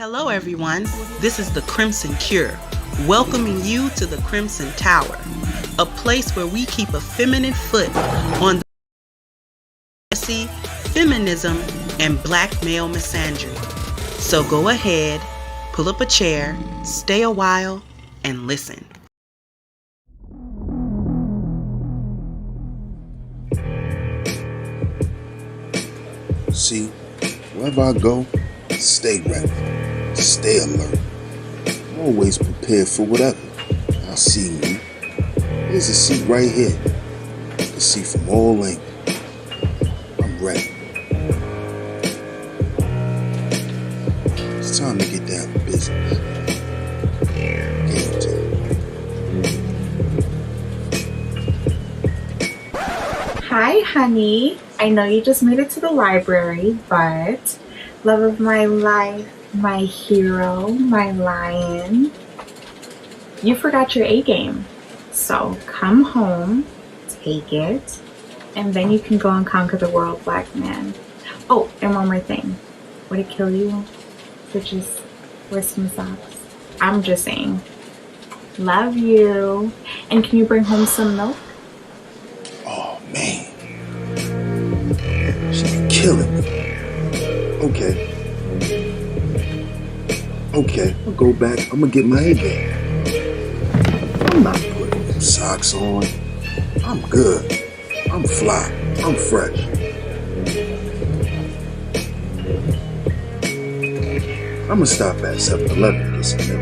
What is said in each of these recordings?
Hello everyone, this is the Crimson Cure, welcoming you to the Crimson Tower, a place where we keep a feminine foot on the gynocracy, feminism, and black male misandry. So go ahead, pull up a chair, stay a while, and listen. See, wherever I go, stay ready, stay alert. I'm always prepared for whatever. I see you. There's a seat right here. You can see from all angles. I'm ready. It's time to get down to business. Game time. Hi, honey. I know you just made it to the library, but love of my life, my hero, my lion, you forgot your A game. So come home, take it, and then you can go and conquer the world, black man. Oh, and one more thing. Would it kill you to just wear some socks? I'm just saying. Love you. And can you bring home some milk? Oh, man. She be killing me. Okay, I'll go back. I'm gonna get my A game. I'm not putting them socks on. I'm good. I'm fly. I'm fresh. I'm gonna stop at 7-Eleven to get some milk.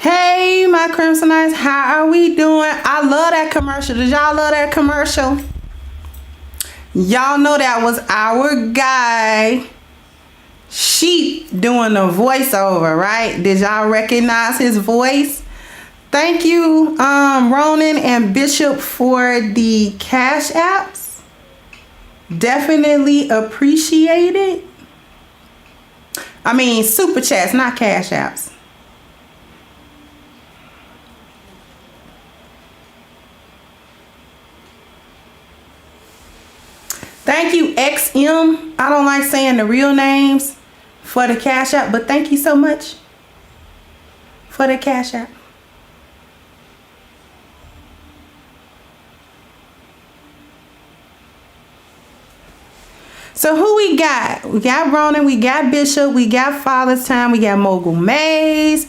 Hey, my Crimsonites, how are we doing? I love that commercial. Did y'all love that commercial? Y'all know that was our guy, Sheep, doing the voiceover, right? Did y'all recognize his voice? Thank you, Ronan and Bishop, for the cash apps. Definitely appreciate it. I mean, super chats, not cash apps. Thank you, XM. I don't like saying the real names for the cash app, but thank you so much for the cash app. So who we got? We got Ronan, we got Bishop, we got Father's Time, we got Mogul Maze,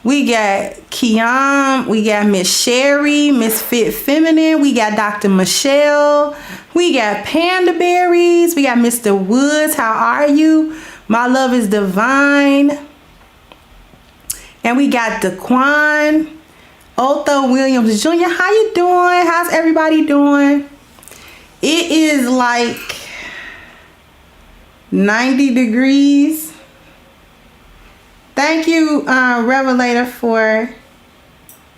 we got Kiam, we got Miss Sherry, Miss Fit Feminine, we got Dr. Michelle, we got Panda Berries, we got Mr. Woods, how are you? My love is divine. And we got Daquan, Otho Williams Jr. How you doing? How's everybody doing? It is like 90 degrees. Thank you, Revelator, for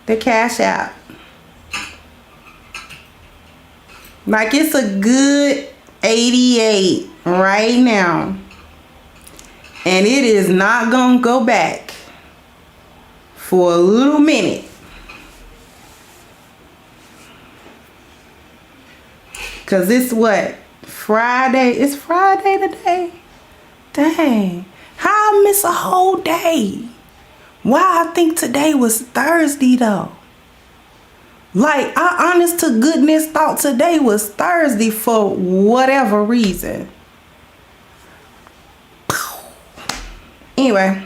the cash app. Like, it's a good 88 right now. And it is not gonna go back for a little minute. Cause it's what? Friday. It's Friday today. Dang. How I miss a whole day? Why I think today was Thursday though. Like, I honest to goodness thought today was Thursday for whatever reason. Anyway.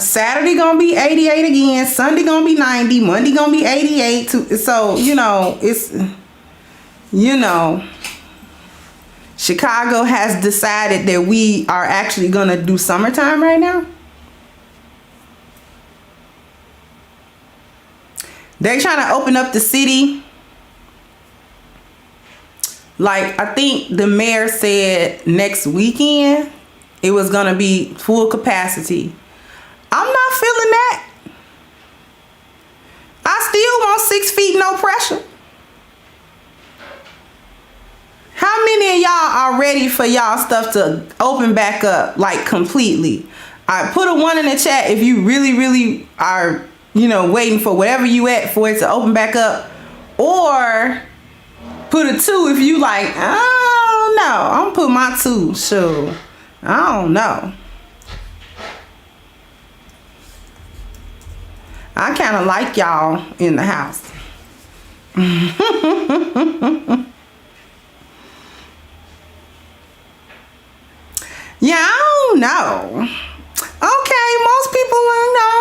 Saturday gonna be 88 again. Sunday gonna be 90. Monday gonna be 88. So, Chicago has decided that we are actually gonna do summertime right now. They're trying to open up the city. Like, I think the mayor said next weekend it was gonna be full capacity. I'm not feeling that. I still want 6 feet, no pressure. How many of y'all are ready for y'all stuff to open back up, like completely? I put a 1 in the chat if you really are, waiting for whatever you at for it to open back up, or put a 2 if you like, I don't know. I'm gonna put my 2. Sure, I don't know. I kind of like y'all in the house. Yeah, I don't know. Okay, most people don't know.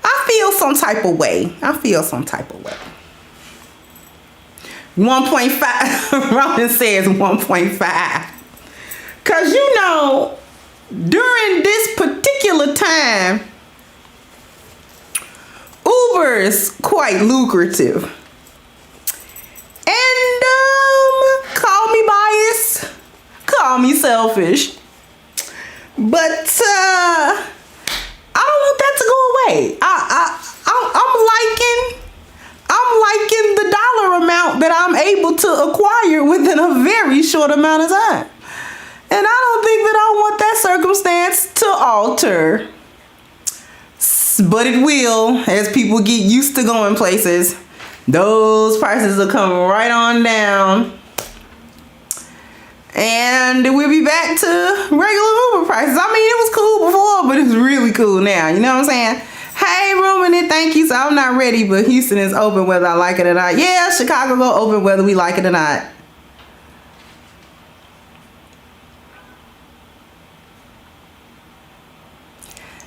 I feel some type of way. 1.5. Ronan says 1.5. Because during this particular time, Uber is quite lucrative. And call me biased, call me selfish, but I don't want that to go away. I'm liking the dollar amount that I'm able to acquire within a very short amount of time. And I don't think that I want that circumstance to alter. But it will, as people get used to going places. Those prices will come right on down. And we'll be back to regular Uber prices. I mean, it was cool before, but it's really cool now. You know what I'm saying? Hey, Ruminant, thank you. So I'm not ready, but Houston is open whether I like it or not. Yeah, Chicago go open whether we like it or not.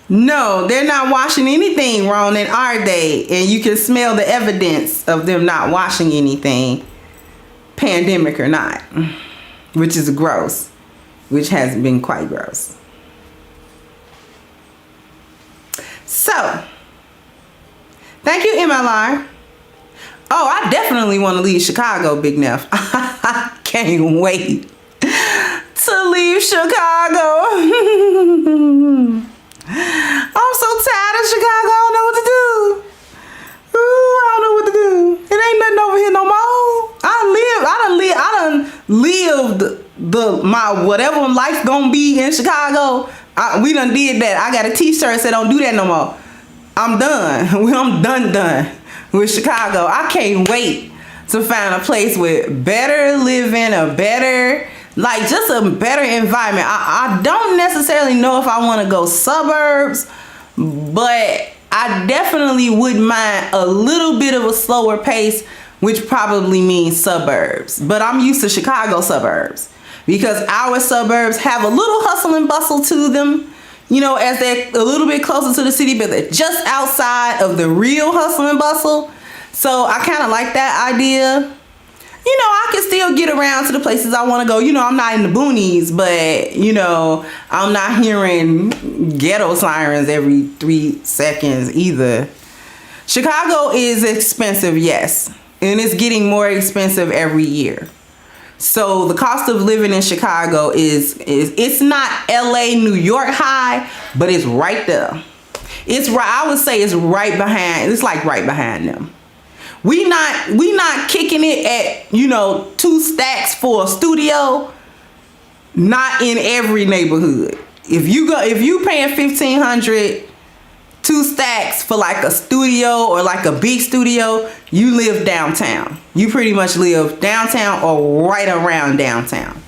No, they're not washing anything wrong, and are they? And you can smell the evidence of them not washing anything, pandemic or not, which is gross, which has been quite gross. So, thank you, MLR. Oh, I definitely want to leave Chicago, Big Neff. I can't wait to leave Chicago. I'm so tired of Chicago. I don't know what to do. Ooh, I don't know what to do. It ain't nothing over here no more. I done lived my whatever life gonna be in Chicago. We done did that. I got a t-shirt that said don't do that no more. I'm done. I'm done with Chicago. I can't wait to find a place with better living, just a better environment. I don't necessarily know if I want to go suburbs, but I definitely wouldn't mind a little bit of a slower pace, which probably means suburbs. But I'm used to Chicago suburbs because our suburbs have a little hustle and bustle to them, as they're a little bit closer to the city, but they're just outside of the real hustle and bustle. So I kind of like that idea. I can still get around to the places I want to go. I'm not in the boonies, but, I'm not hearing ghetto sirens every 3 seconds either. Chicago is expensive, yes. And it's getting more expensive every year. So the cost of living in Chicago it's not LA, New York high, but it's right there. I would say it's right behind them. We not kicking it at 2 stacks for a studio. Not in every neighborhood. If you paying $1,500, 2 stacks for like a studio or like a big studio, you live downtown. You pretty much live downtown or right around downtown.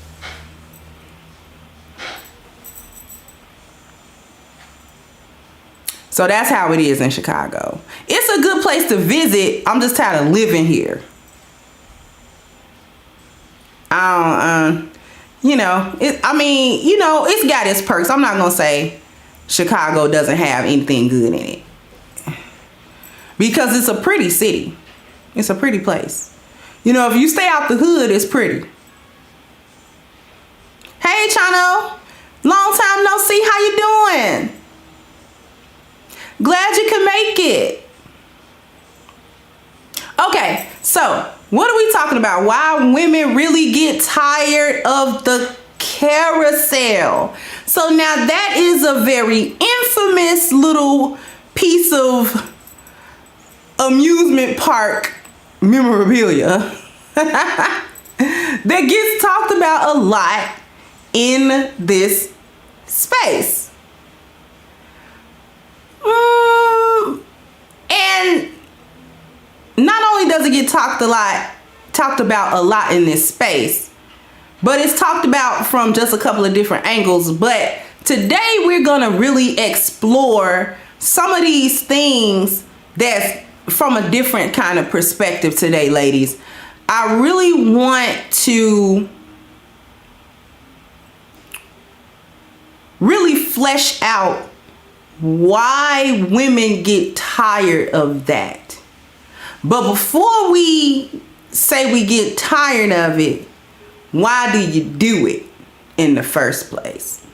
So that's how it is in Chicago. It's a good place to visit. I'm just tired of living here. It's got its perks. I'm not going to say Chicago doesn't have anything good in it. Because it's a pretty city. It's a pretty place. If you stay out the hood, it's pretty. Hey, Chano. Long time no see. How you doing? Glad you can make it. Okay, so what are we talking about? Why women really get tired of the Carousel. So now that is a very infamous little piece of amusement park memorabilia that gets talked about a lot in this space. And not only does it get talked about a lot in this space, but it's talked about from just a couple of different angles. But today we're gonna really explore some of these things that's from a different kind of perspective today, ladies. I really want to really flesh out why women get tired of that. But before we say we get tired of it, why do you do it in the first place?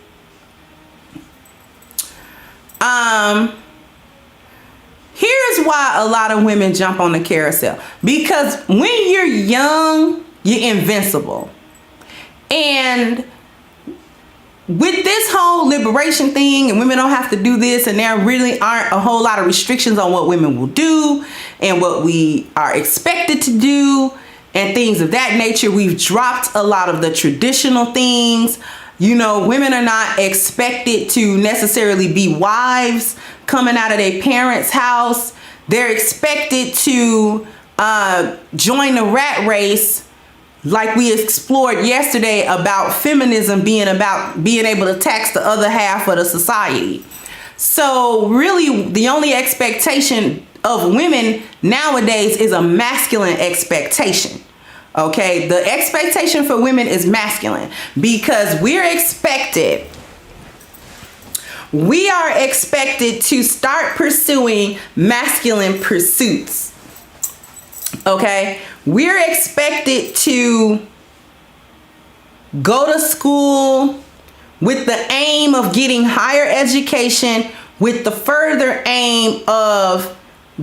Here's why a lot of women jump on the carousel. Because when you're young, you're invincible. And with this whole liberation thing, and women don't have to do this, and there really aren't a whole lot of restrictions on what women will do and what we are expected to do and things of that nature, we've dropped a lot of the traditional things. You know, women are not expected to necessarily be wives coming out of their parents' house. They're expected to join the rat race, like we explored yesterday about feminism being about being able to tax the other half of the society. So really, the only expectation of women nowadays is a masculine expectation. Okay, the expectation for women is masculine because we are expected to start pursuing masculine pursuits. Okay, we're expected to go to school with the aim of getting higher education, with the further aim of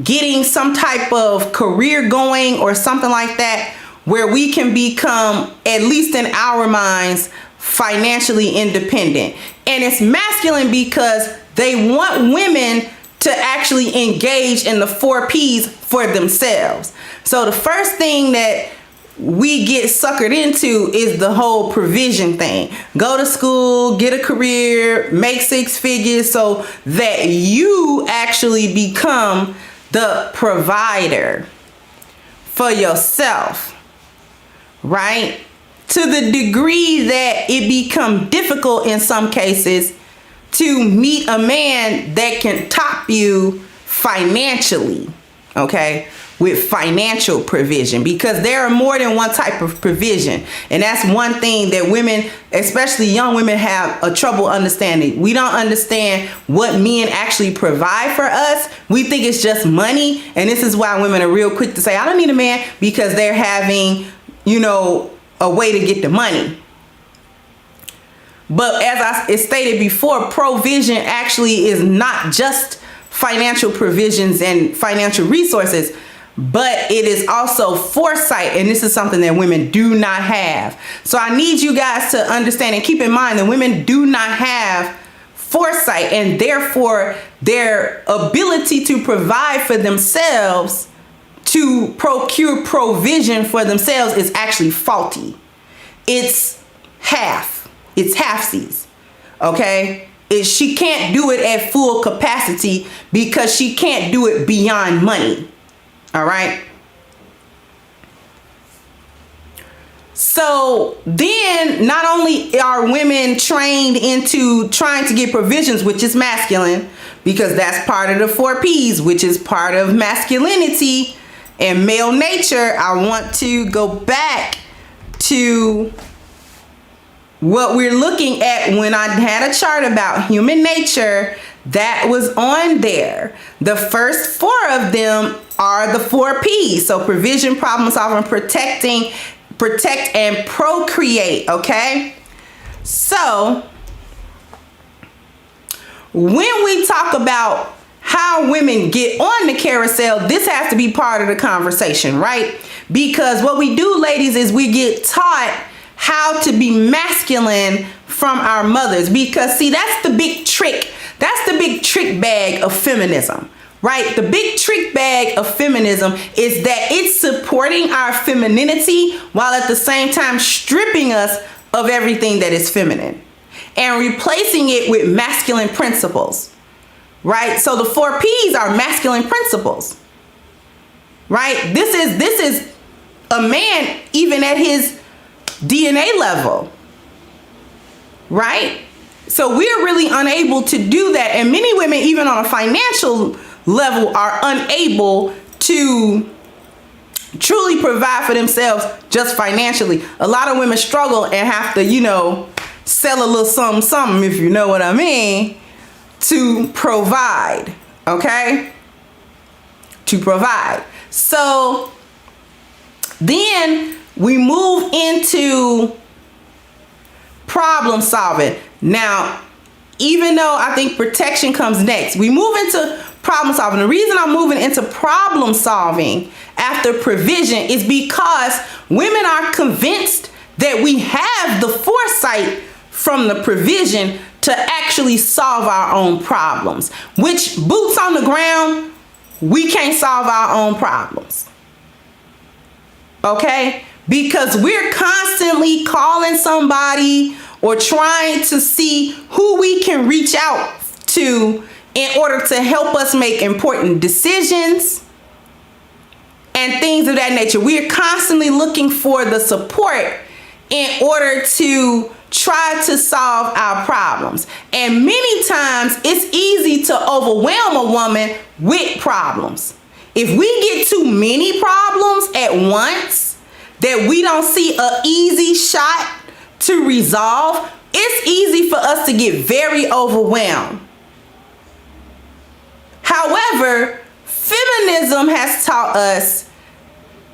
getting some type of career going or something like that, where we can become, at least in our minds, financially independent. And it's masculine because they want women to actually engage in the 4 Ps for themselves. So the first thing that we get suckered into is the whole provision thing. Go to school, get a career, make 6 figures so that you actually become the provider for yourself, right? To the degree that it becomes difficult in some cases to meet a man that can top you financially, okay, with financial provision, because there are more than one type of provision. And that's one thing that women, especially young women, have a trouble understanding. We don't understand what men actually provide for us. We think it's just money. And this is why women are real quick to say, I don't need a man, because they're having, you know, a way to get the money. But as I stated before, provision actually is not just financial provisions and financial resources, but it is also foresight. And this is something that women do not have. So I need you guys to understand and keep in mind that women do not have foresight, and therefore their ability to provide for themselves, to procure provision for themselves, is actually faulty. It's halfsies, okay? She can't do it at full capacity because she can't do it beyond money, all right? So then not only are women trained into trying to get provisions, which is masculine, because that's part of the 4 Ps, which is part of masculinity and male nature. I want to go back to what we're looking at when I had a chart about human nature that was on there. The first 4 of them are the 4 Ps. So provision, problem solving, protect and procreate, okay? So when we talk about how women get on the carousel, this has to be part of the conversation, right? Because what we do, ladies, is we get taught how to be masculine from our mothers. Because see, that's the big trick. That's the big trick bag of feminism, right? The big trick bag of feminism is that it's supporting our femininity while at the same time stripping us of everything that is feminine and replacing it with masculine principles, right? So the 4 P's are masculine principles, right? This is a man even at his DNA level, right? So we're really unable to do that. And many women, even on a financial level, are unable to truly provide for themselves just financially. A lot of women struggle and have to, you know, sell a little something, if you know what I mean, to provide, okay? To provide. So then we move into problem solving. Now, even though I think protection comes next, we move into problem solving. The reason I'm moving into problem solving after provision is because women are convinced that we have the foresight from the provision to actually solve our own problems, which boots on the ground, we can't solve our own problems. Okay? Because we're constantly calling somebody or trying to see who we can reach out to in order to help us make important decisions and things of that nature. We're constantly looking for the support in order to try to solve our problems. And many times it's easy to overwhelm a woman with problems. If we get too many problems at once that we don't see an easy shot to resolve, it's easy for us to get very overwhelmed. However, feminism has taught us,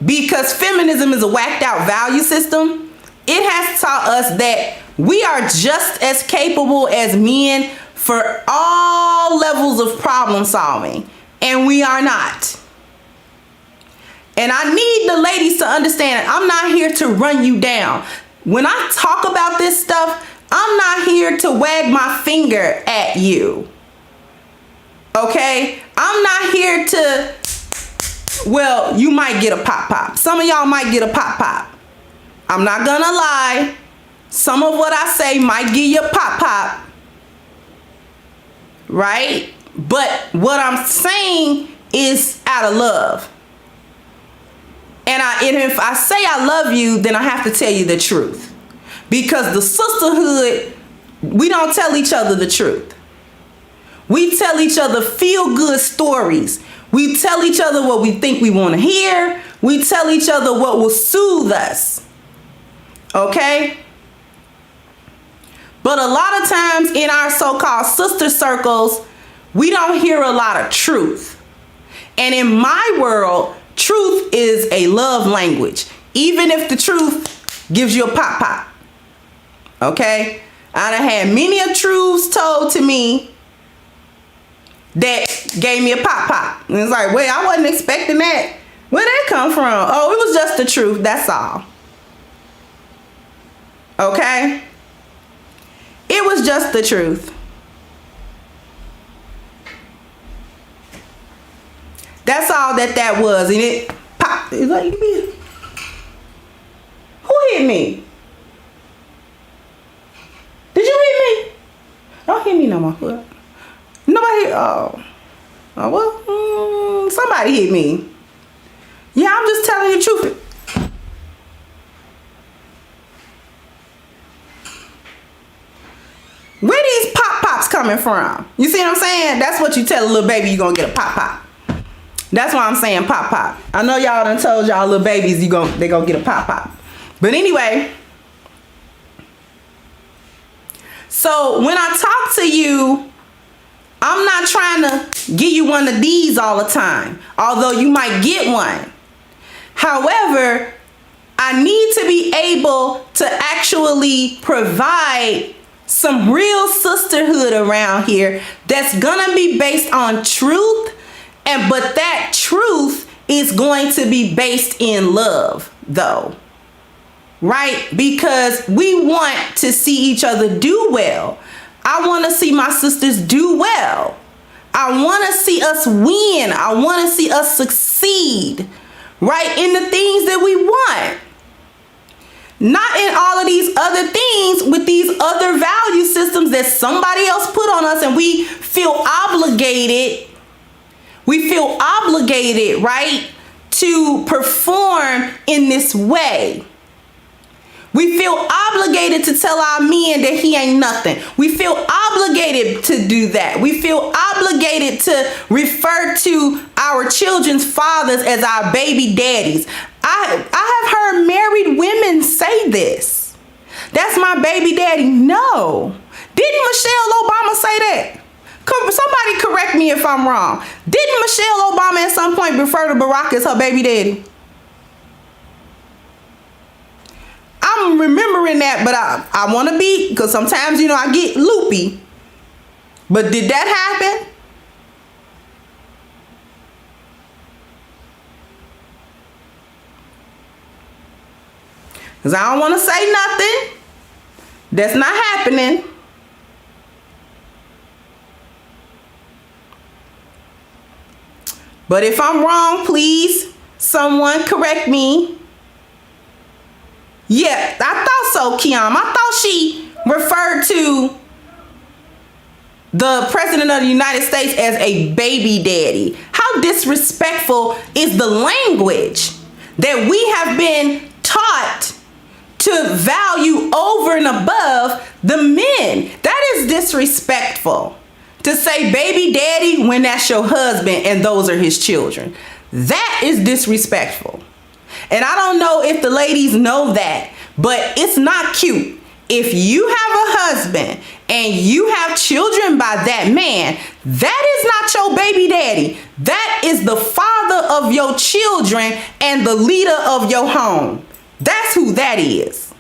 because feminism is a whacked out value system, it has taught us that we are just as capable as men for all levels of problem solving, and we are not. And I need the ladies to understand, I'm not here to run you down. When I talk about this stuff, I'm not here to wag my finger at you. Okay? I'm not here to, well, you might get a pop. Some of y'all might get a pop. I'm not gonna lie. Some of what I say might give you a pop. Right? But what I'm saying is out of love. And if I say I love you, then I have to tell you the truth. Because the sisterhood, we don't tell each other the truth. We tell each other feel-good stories. We tell each other what we think we want to hear. We tell each other what will soothe us. Okay? But a lot of times in our so-called sister circles, we don't hear a lot of truth. And in my world, truth is a love language, even if the truth gives you a pop. Okay? I done had many a truths told to me that gave me a pop. And it's like, wait, I wasn't expecting that. Where'd that come from? Oh, it was just the truth. That's all. Okay? It was just the truth. That's all that was. And it popped. It's like, who hit me? Did you hit me? Don't hit me no more. Nobody. Oh well, somebody hit me. Yeah, I'm just telling the truth. Where these pops coming from? You see what I'm saying? That's what you tell a little baby, you're gonna get a pop. That's why I'm saying pop. I know y'all done told y'all little babies they gonna get a pop. But anyway, so when I talk to you, I'm not trying to give you one of these all the time, although you might get one. However, I need to be able to actually provide some real sisterhood around here that's gonna be based on truth, but that truth is going to be based in love, though. right? Because we want to see each other do well. I want to see my sisters do well. I want to see us win. I want to see us succeed, right? In the things that we want. Not in all of these other things with these other value systems that somebody else put on us, and we feel obligated. We feel obligated, right, to perform in this way. We feel obligated to tell our men that he ain't nothing. We feel obligated to do that. We feel obligated to refer to our children's fathers as our baby daddies. I have heard married women say this. That's my baby daddy. No. Didn't Michelle Obama say that? Somebody correct me if I'm wrong. Didn't Michelle Obama at some point refer to Barack as her baby daddy? I'm remembering that, but I want to be, because sometimes, you know, I get loopy. But did that happen? Because I don't want to say nothing that's not happening. But if I'm wrong, please, someone correct me. Yeah, I thought so, Kiam. I thought she referred to the president of the United States as a baby daddy. How disrespectful is the language that we have been taught to value over and above the men? That is disrespectful. To say baby daddy when that's your husband and those are his children. That is disrespectful. And I don't know if the ladies know that, but it's not cute. If you have a husband and you have children by that man, that is not your baby daddy. That is the father of your children and the leader of your home. That's who that is.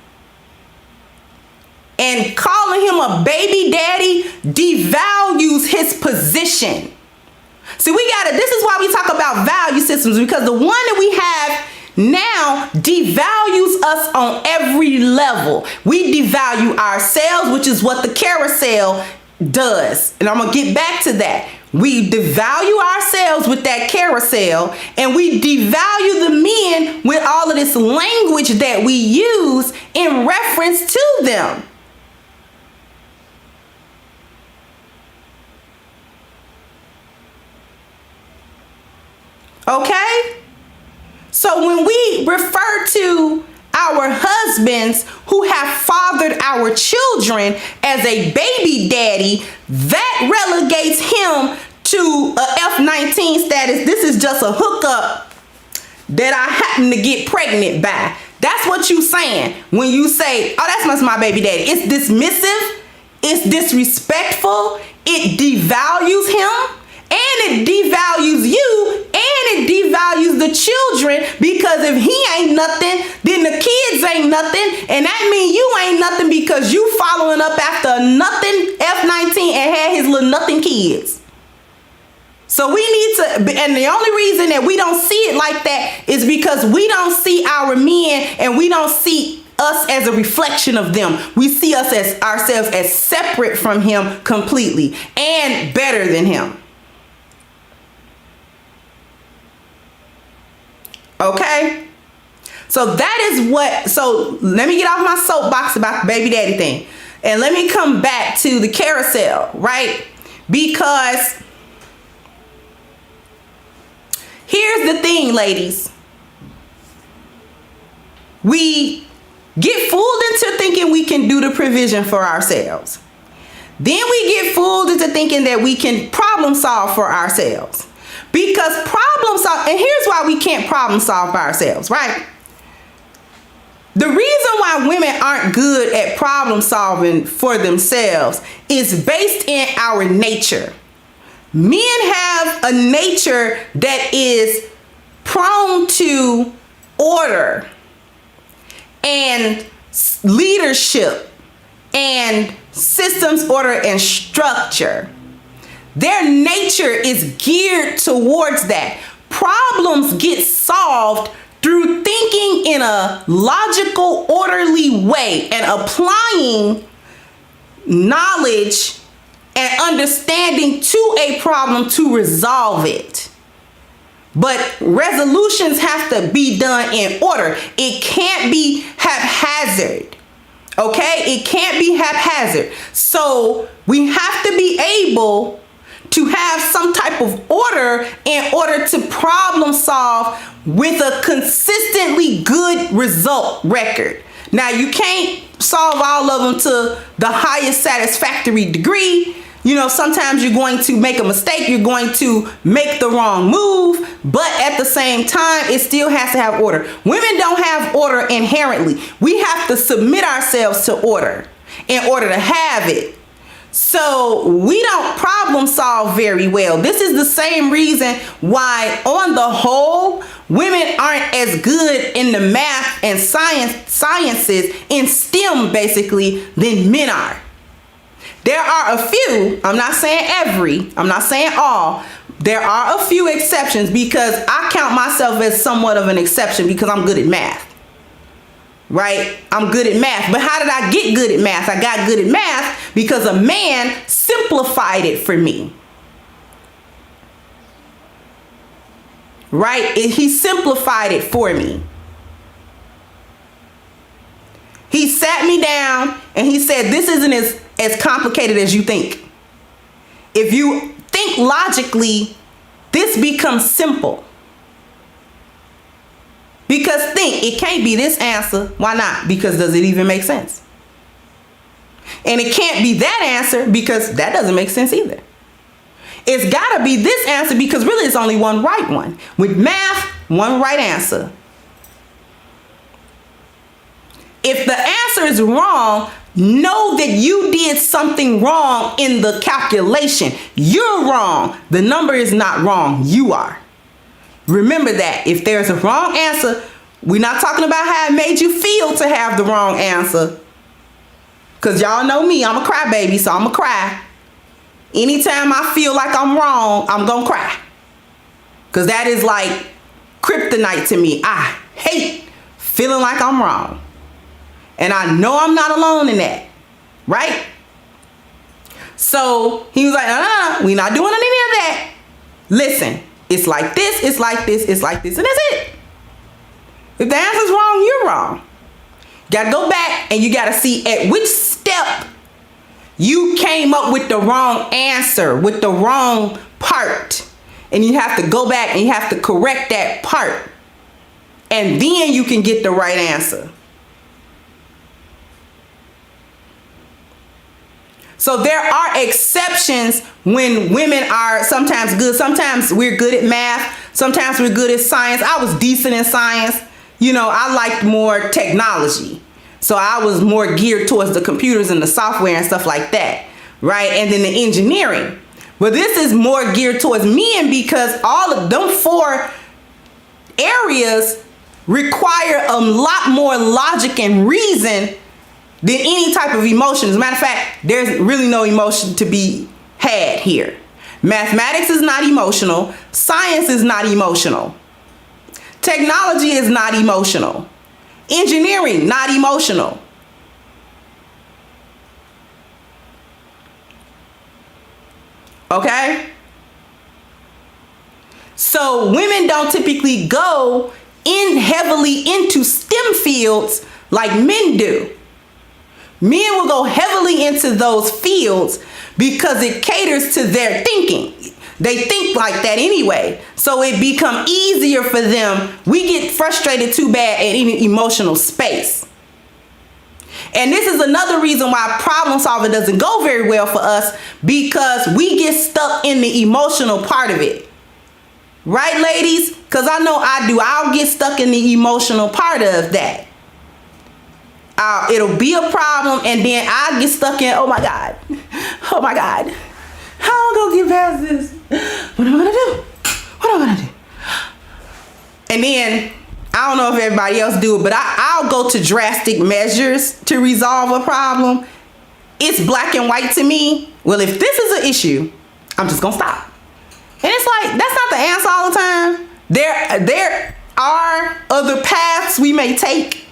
And calling him a baby daddy devalues his position. See, this is why we talk about value systems, because the one that we have now devalues us on every level. We devalue ourselves, which is what the carousel does. And I'm going to get back to that. We devalue ourselves with that carousel, and we devalue the men with all of this language that we use in reference to them. Okay? So when we refer to our husbands who have fathered our children as a baby daddy, that relegates him to a F-19 status. This is just a hookup that I happen to get pregnant by. That's what you saying when you say, oh, that's my baby daddy. It's dismissive. It's disrespectful. It devalues him. And it devalues you, and it devalues the children, because if he ain't nothing, then the kids ain't nothing, and that means you ain't nothing because you following up after nothing F-19 and had his little nothing kids. So we need to, and the only reason that we don't see it like that is because we don't see our men, and we don't see us as a reflection of them. We see us as ourselves as separate from him completely and better than him. Okay, so that is what, so let me get off my soapbox about the baby daddy thing, and let me come back to the carousel, right? Because here's the thing, ladies. We get fooled into thinking we can do the provision for ourselves. Then we get fooled into thinking that we can problem solve for ourselves. Because problem solve, and here's why we can't problem solve by ourselves, right? The reason why women aren't good at problem solving for themselves is based in our nature. Men have a nature that is prone to order and leadership and systems, order, and structure. Their nature is geared towards that. Problems get solved through thinking in a logical, orderly way and applying knowledge and understanding to a problem to resolve it. But resolutions have to be done in order. It can't be haphazard. Okay? It can't be haphazard. So we have to be able to have some type of order in order to problem solve with a consistently good result record. Now, you can't solve all of them to the highest satisfactory degree. You know, sometimes you're going to make a mistake. You're going to make the wrong move. But at the same time, it still has to have order. Women don't have order inherently. We have to submit ourselves to order in order to have it. So we don't problem solve very well. This is the same reason why, on the whole, women aren't as good in the math and sciences in STEM, basically, than men are. There are a few, I'm not saying every, I'm not saying all. There are a few exceptions because I count myself as somewhat of an exception because I'm good at math. Right? I'm good at math. But how did I get good at math? I got good at math because a man simplified it for me. Right? He simplified it for me. He sat me down and he said, this isn't as complicated as you think. If you think logically, this becomes simple. Because think, it can't be this answer. Why not? Because does it even make sense? And it can't be that answer because that doesn't make sense either. It's got to be this answer because really it's only one right one. With math, one right answer. If the answer is wrong, know that you did something wrong in the calculation. You're wrong. The number is not wrong. You are. Remember that. If there's a wrong answer, we're not talking about how it made you feel to have the wrong answer. Because y'all know me, I'm a crybaby, so I'm going to cry. Anytime I feel like I'm wrong, I'm going to cry. Because that is like kryptonite to me. I hate feeling like I'm wrong. And I know I'm not alone in that. Right? So he was like, we're not doing any of that. Listen, it's like this, it's like this, it's like this, and that's it. If the answer's wrong, you're wrong. You gotta go back and you gotta see at which step you came up with the wrong answer, with the wrong part. And you have to go back and you have to correct that part. And then you can get the right answer. So there are exceptions when women are sometimes good. Sometimes we're good at math. Sometimes we're good at science. I was decent in science. You know, I liked more technology. So I was more geared towards the computers and the software and stuff like that. Right? And then the engineering. But this is more geared towards men because all of them 4 areas require a lot more logic and reason than any type of emotion. As a matter of fact, there's really no emotion to be had here. Mathematics is not emotional. Science is not emotional. Technology is not emotional. Engineering, not emotional. Okay? So women don't typically go in heavily into STEM fields like men do. Men will go heavily into those fields because it caters to their thinking. They think like that anyway. So it becomes easier for them. We get frustrated too bad at any emotional space. And this is another reason why problem solving doesn't go very well for us, because we get stuck in the emotional part of it. Right, ladies? Because I know I do. I'll get stuck in the emotional part of that. It'll be a problem and then I get stuck in, oh my God, how am I gonna get past this? What am I gonna do? What am I gonna do? And then, I don't know if everybody else do it, but I'll go to drastic measures to resolve a problem. It's black and white to me. Well, if this is an issue, I'm just gonna stop. And it's like, that's not the answer all the time. There are other paths we may take.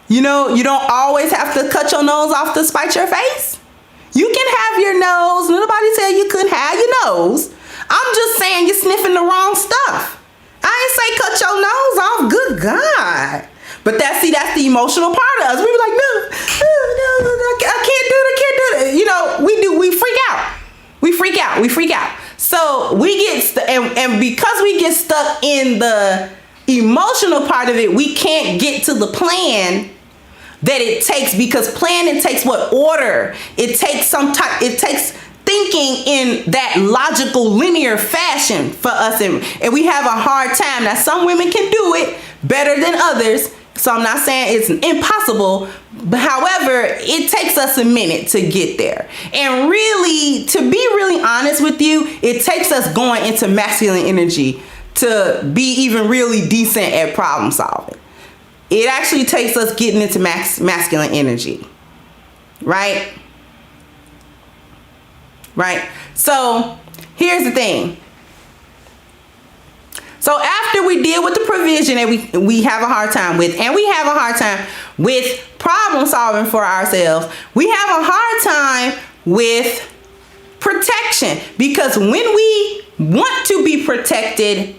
You know, you don't always have to cut your nose off to spite your face. You can have your nose. Nobody tell you couldn't have your nose. I'm just saying you're sniffing the wrong stuff. I ain't say cut your nose off. Good God. But that's the emotional part of us. We be like, no, I can't do it. You know, we freak out. So we get, and because we get stuck in the emotional part of it, we can't get to the plan that it takes, because planning takes what? Order. It takes thinking in that logical, linear fashion for us, and we have a hard time. Now, some women can do it better than others, so I'm not saying it's impossible, but however, it takes us a minute to get there. And really, to be really honest with you, it takes us going into masculine energy to be even really decent at problem solving. It actually takes us getting into masculine energy, right? Right? So here's the thing. So after we deal with the provision that we have a hard time with, and we have a hard time with problem solving for ourselves, we have a hard time with protection, because when we want to be protected,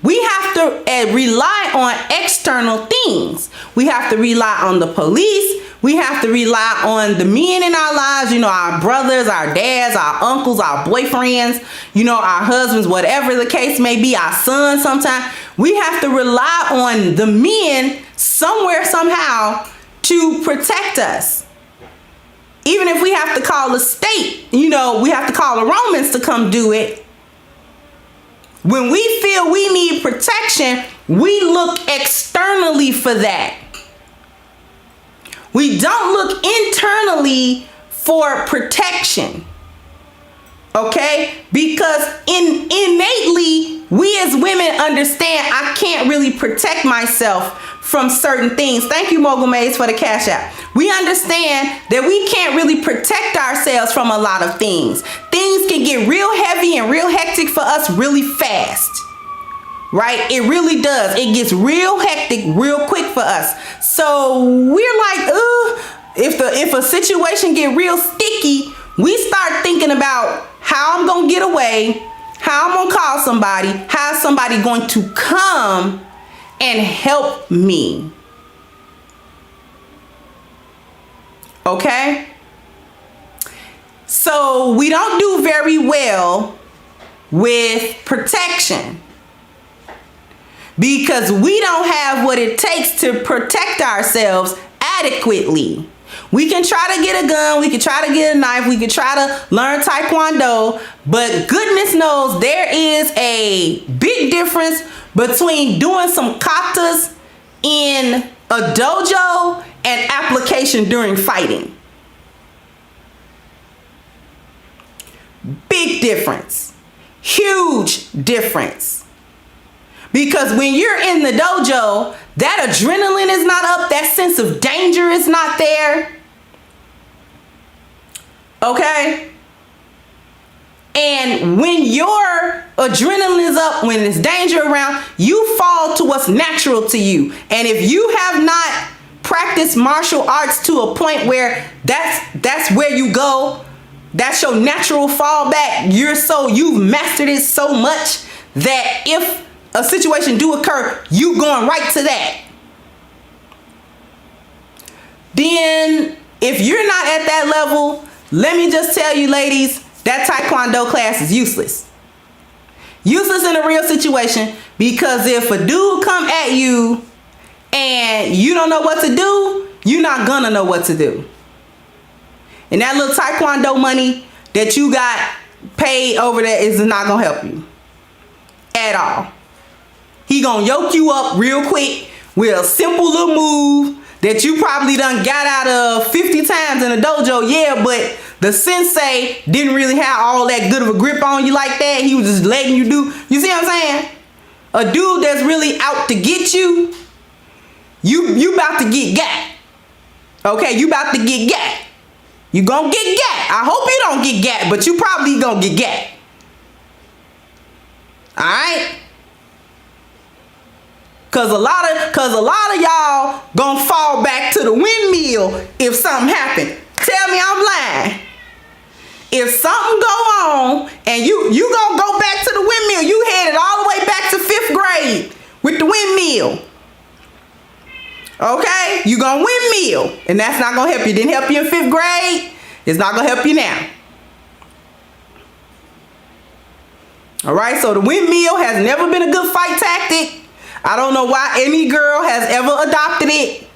we have to rely on external things. We have to rely on the police. We have to rely on the men in our lives, you know, our brothers, our dads, our uncles, our boyfriends, you know, our husbands, whatever the case may be, our sons sometimes. We have to rely on the men somewhere, somehow, to protect us. Even if we have to call the state, you know, we have to call the Romans to come do it. When we feel we need protection, we look externally for that. We don't look internally for protection. Okay? Because innately, we as women understand I can't really protect myself from certain things. Thank you, Mogul Maze, for the cash app. We understand that we can't really protect ourselves from a lot of things. Things can get real heavy and real hectic for us really fast. Right? It really does. It gets real hectic real quick for us. So we're like, if a situation get real sticky, we start thinking about how I'm going to get away, how I'm going to call somebody, how is somebody going to come and help me. Okay? So we don't do very well with protection, because we don't have what it takes to protect ourselves adequately. We can try to get a gun, we can try to get a knife, we can try to learn Taekwondo, but goodness knows there is a big difference between doing some katas in a dojo and application during fighting. Big difference. Huge difference. Because when you're in the dojo, that adrenaline is not up, that sense of danger is not there. Okay? And when your adrenaline is up, when there's danger around, you fall to what's natural to you. And if you have not practiced martial arts to a point where that's where you go, that's your natural fallback, you've mastered it so much that if a situation do occur, you going right to that. Then if you're not at that level, let me just tell you, ladies, that Taekwondo class is useless. Useless in a real situation, because if a dude come at you and you don't know what to do, you're not gonna know what to do. And that little Taekwondo money that you got paid over there is not gonna help you at all. He gonna yoke you up real quick with a simple little move that you probably done got out of 50 times in a dojo. Yeah, but the sensei didn't really have all that good of a grip on you like that. He was just letting you do. You see what I'm saying? A dude that's really out to get you, you about to get gat. Okay, you about to get gat. You gonna get gat. I hope you don't get gat, but you probably gonna get gat. Alright? Cause a lot of y'all gonna fall back to the windmill if something happen. Tell me I'm lying. If something go on and you gonna go back to the windmill, you headed all the way back to 5th grade with the windmill. Okay? You gonna windmill, and that's not gonna help you. Didn't help you in 5th grade. It's not gonna help you now. All right, so the windmill has never been a good fight tactic. I don't know why any girl has ever adopted it.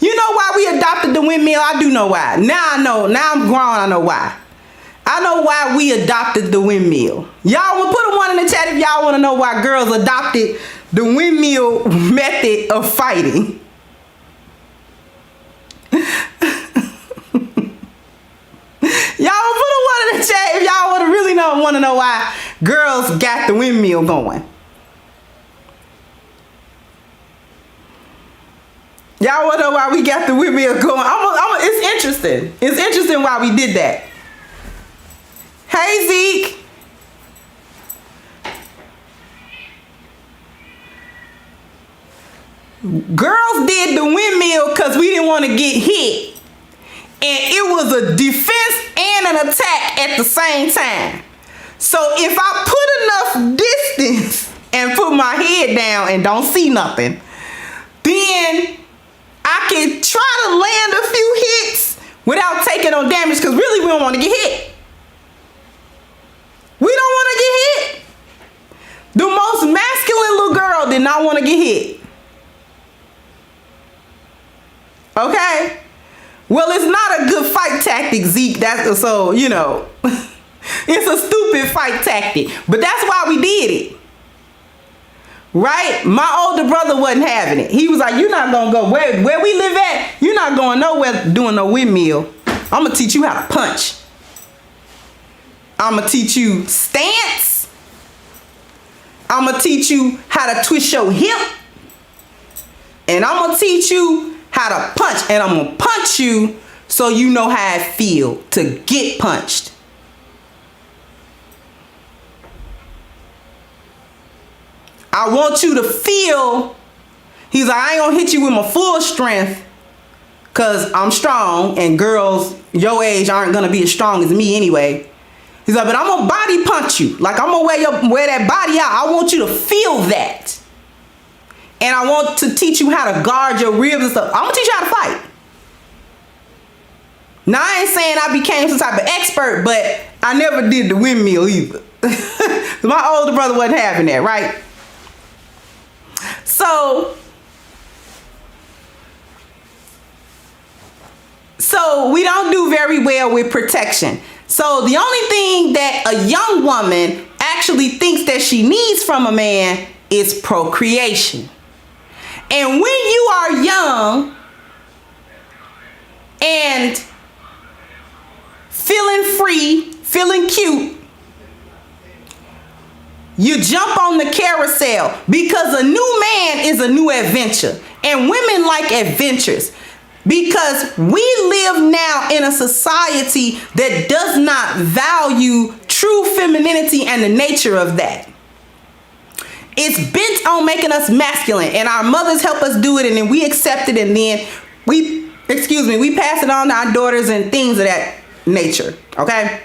You know why we adopted the windmill? I do know why. Now I know. Now I'm grown. I know why. I know why we adopted the windmill. Y'all will put a 1 in the chat if y'all want to know why girls adopted the windmill method of fighting. Y'all put a 1 in the chat if y'all want to really want to know why girls got the windmill going. Y'all want to know why we got the windmill going? It's interesting. It's interesting why we did that. Hey, Zeke. Girls did the windmill because we didn't want to get hit. And it was a defense and an attack at the same time. So if I put enough distance and put my head down and don't see nothing, then I can try to land a few hits without taking no damage, because really we don't want to get hit. We don't want to get hit. The most masculine little girl did not want to get hit. Okay? Well, it's not a good fight tactic, Zeke. That's so, you know, it's a stupid fight tactic. But that's why we did it. Right? My older brother wasn't having it. He was like, you're not going to go where we live at. You're not going nowhere doing no windmill. I'm going to teach you how to punch. I'm going to teach you stance. I'm going to teach you how to twist your hip. And I'm going to teach you how to punch. And I'm going to punch you so you know how it feels to get punched. I want you to feel. He's like, I ain't going to hit you with my full strength because I'm strong. And girls your age aren't going to be as strong as me anyway. He's like, but I'm going to body punch you. Like, I'm going to wear that body out. I want you to feel that. And I want to teach you how to guard your ribs and stuff. I'm going to teach you how to fight. Now, I ain't saying I became some type of expert, but I never did the windmill either. My older brother wasn't having that, right? So we don't do very well with protection. So the only thing that a young woman actually thinks that she needs from a man is procreation. And when you are young and feeling free, feeling cute, you jump on the carousel because a new man is a new adventure. And women like adventures. Because we live now in a society that does not value true femininity and the nature of that. It's bent on making us masculine, and our mothers help us do it, and then we accept it, and then we pass it on to our daughters and things of that nature, okay?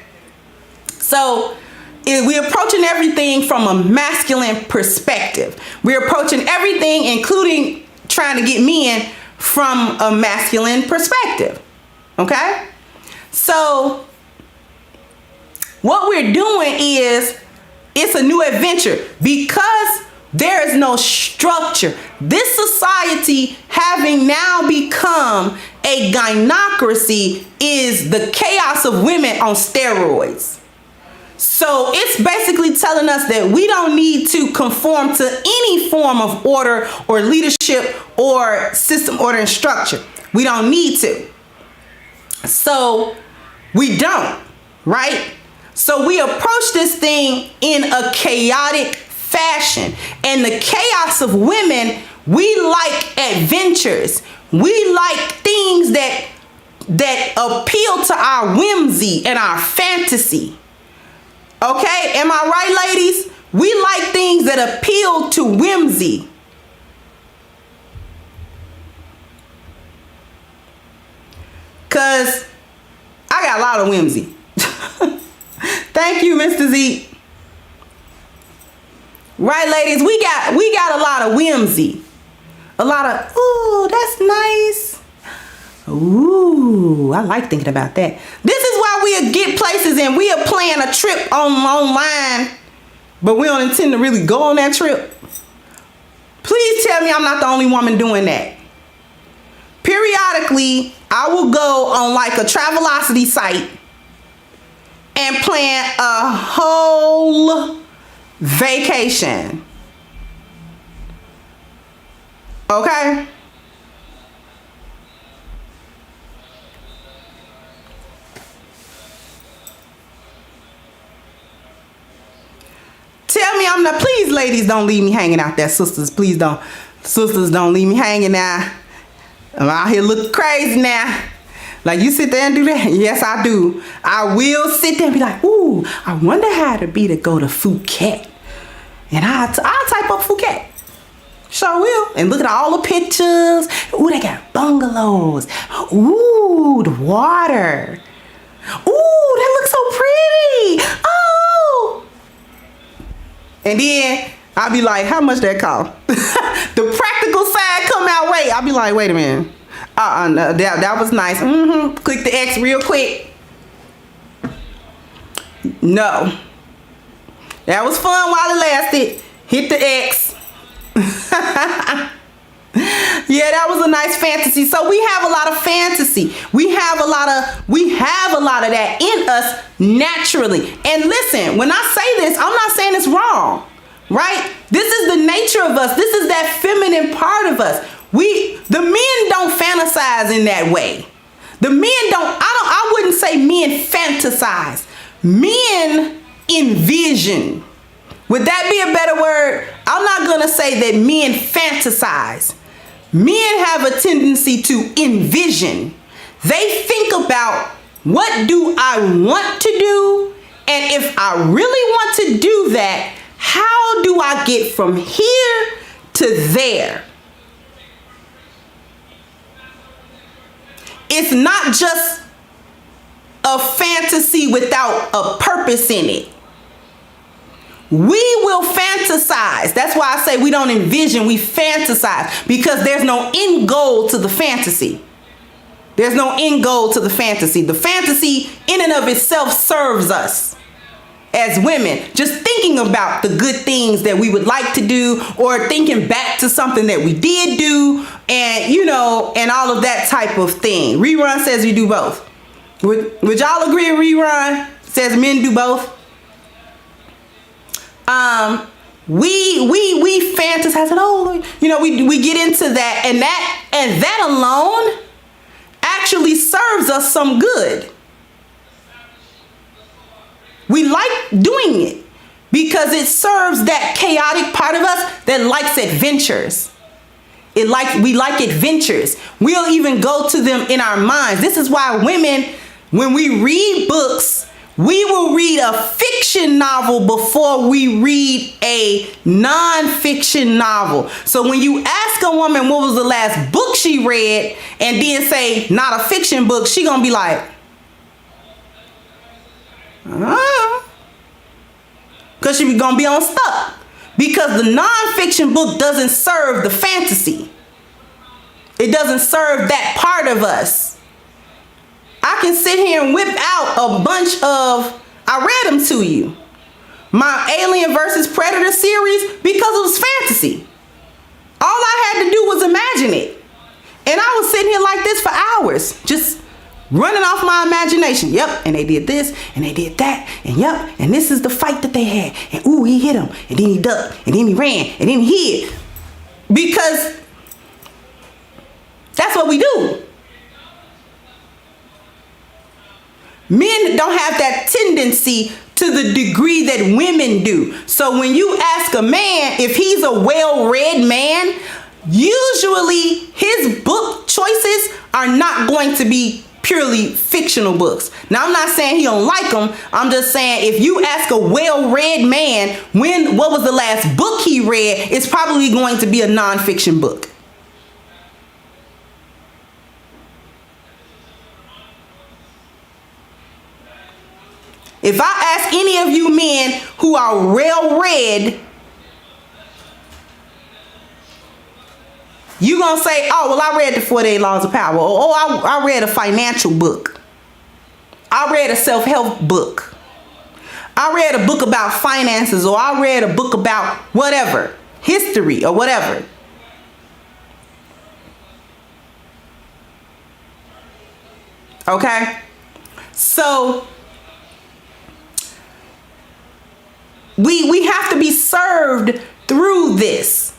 So we're approaching everything from a masculine perspective. We're approaching everything, including trying to get men, from a masculine perspective. Okay? So what we're doing is, it's a new adventure because there is no structure. This society, having now become a gynocracy, is the chaos of women on steroids. So it's basically telling us that we don't need to conform to any form of order or leadership or system, order, and structure. We don't need to. So we don't, right? So we approach this thing in a chaotic fashion. And the chaos of women, we like adventures. We like things that appeal to our whimsy and our fantasy. Okay, am I right, ladies? We like things that appeal to whimsy. Cause I got a lot of whimsy. Thank you, Mr. Z. Right, ladies, we got a lot of whimsy. A lot of, ooh, that's nice. Ooh, I like thinking about that. This is why we'll get places and we'll plan a trip online, but we don't intend to really go on that trip. Please tell me I'm not the only woman doing that. Periodically, I will go on like a Travelocity site and plan a whole vacation. Okay? Tell me I'm not, please ladies, don't leave me hanging out there. Sisters, please don't. Sisters, don't leave me hanging now. I'm out here looking crazy now. Like, you sit there and do that? Yes, I do. I will sit there and be like, ooh, I wonder how it'd be to go to Phuket. And I'll type up Phuket. Sure will. And look at all the pictures. Ooh, they got bungalows. Ooh, the water. Ooh, that looks so pretty. Oh. And then I'll be like, how much that cost? The practical side come out, wait. I'll be like, wait a minute. No, that was nice. Click the X real quick. No. That was fun while it lasted. Hit the X. Yeah, that was a nice fantasy. So we have a lot of fantasy. We have a lot of that in us naturally. And listen, when I say this, I'm not saying it's wrong, right? This is the nature of us. This is that feminine part of us. The men don't fantasize in that way. The men I wouldn't say men fantasize. Men envision. Would that be a better word? I'm not going to say that men fantasize. Men have a tendency to envision. They think about, what do I want to do? And if I really want to do that, how do I get from here to there? It's not just a fantasy without a purpose in it. We will fantasize. That's why I say we don't envision, we fantasize, because there's no end goal to the fantasy. There's no end goal to the fantasy. The fantasy in and of itself serves us as women, just thinking about the good things that we would like to do, or thinking back to something that we did do, and and all of that type of thing. Rerun says you do both. Would y'all agree? Rerun says men do both. We fantasize, and we get into that, and that alone actually serves us some good. We like doing it because it serves that chaotic part of us that likes adventures. We like adventures. We'll even go to them in our minds. This is why women, when we read books, we will read a fiction novel before we read a non-fiction novel. So when you ask a woman what was the last book she read and then say not a fiction book, she gonna be like, because she gonna be on stuck, because the non-fiction book doesn't serve the fantasy. It doesn't serve that part of us. I can sit here and whip out a bunch of, I read them to you, my Alien versus Predator series, because it was fantasy. All I had to do was imagine it. And I was sitting here like this for hours, just running off my imagination. Yep, and they did this, and they did that, and yep, and this is the fight that they had. And ooh, he hit him, and then he ducked, and then he ran, and then he hid. Because that's what we do. Men don't have that tendency to the degree that women do. So when you ask a man if he's a well-read man, usually his book choices are not going to be purely fictional books. Now, I'm not saying he don't like them. I'm just saying if you ask a well-read man what was the last book he read, it's probably going to be a non-fiction book. If I ask any of you men who are real read, you gonna say, oh, well, I read the 48 Laws of Power. Oh, I read a financial book. I read a self-help book. I read a book about finances, or I read a book about whatever, history or whatever. Okay? So we have to be served through this.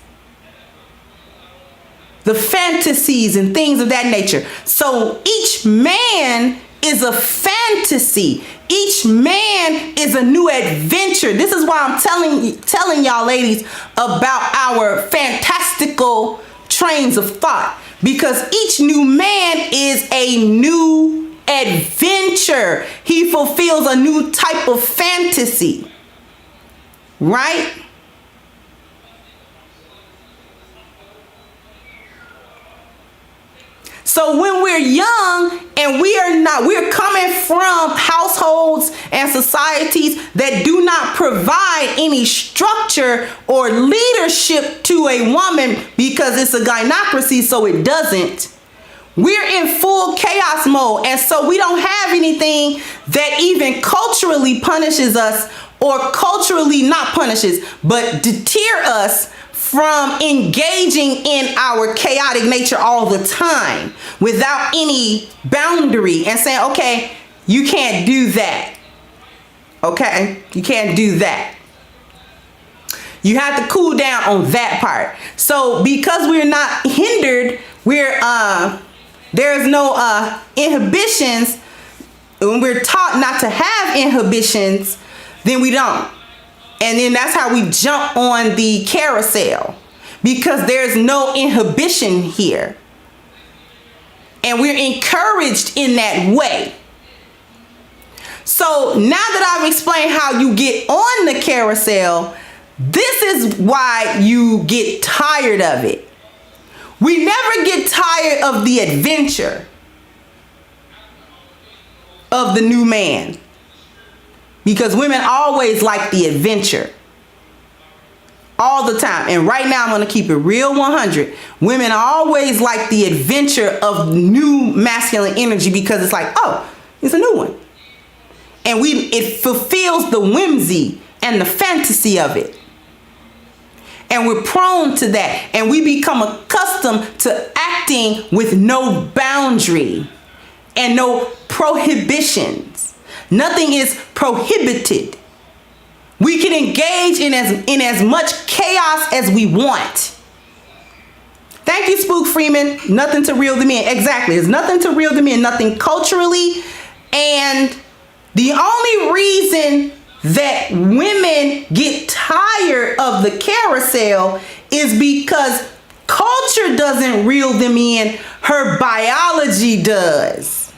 The fantasies and things of that nature. So each man is a fantasy. Each man is a new adventure. This is why I'm telling y'all ladies about our fantastical trains of thought. Because each new man is a new adventure. He fulfills a new type of fantasy. Right? So when we're young and we're coming from households and societies that do not provide any structure or leadership to a woman because it's a gynocracy, so it doesn't. We're in full chaos mode. And so we don't have anything that even culturally punishes us, or culturally not punishes, but deter us from engaging in our chaotic nature all the time without any boundary and saying, okay, you can't do that. Okay, you can't do that. You have to cool down on that part. So because we're not hindered, there's no inhibitions. When we're taught not to have inhibitions, then we don't. And then that's how we jump on the carousel, because there's no inhibition here. And we're encouraged in that way. So now that I've explained how you get on the carousel, this is why you get tired of it. We never get tired of the adventure of the new man. Because women always like the adventure. All the time. And right now I'm going to keep it real 100. Women always like the adventure of new masculine energy, because it's like, oh, it's a new one. And it fulfills the whimsy and the fantasy of it. And we're prone to that. And we become accustomed to acting with no boundary and no prohibitions. Nothing is prohibited. We can engage in as much chaos as we want. Thank you, Spook Freeman. Nothing to reel them in. Exactly. There's nothing to reel them in. Nothing culturally. And the only reason that women get tired of the carousel is because culture doesn't reel them in. Her biology does.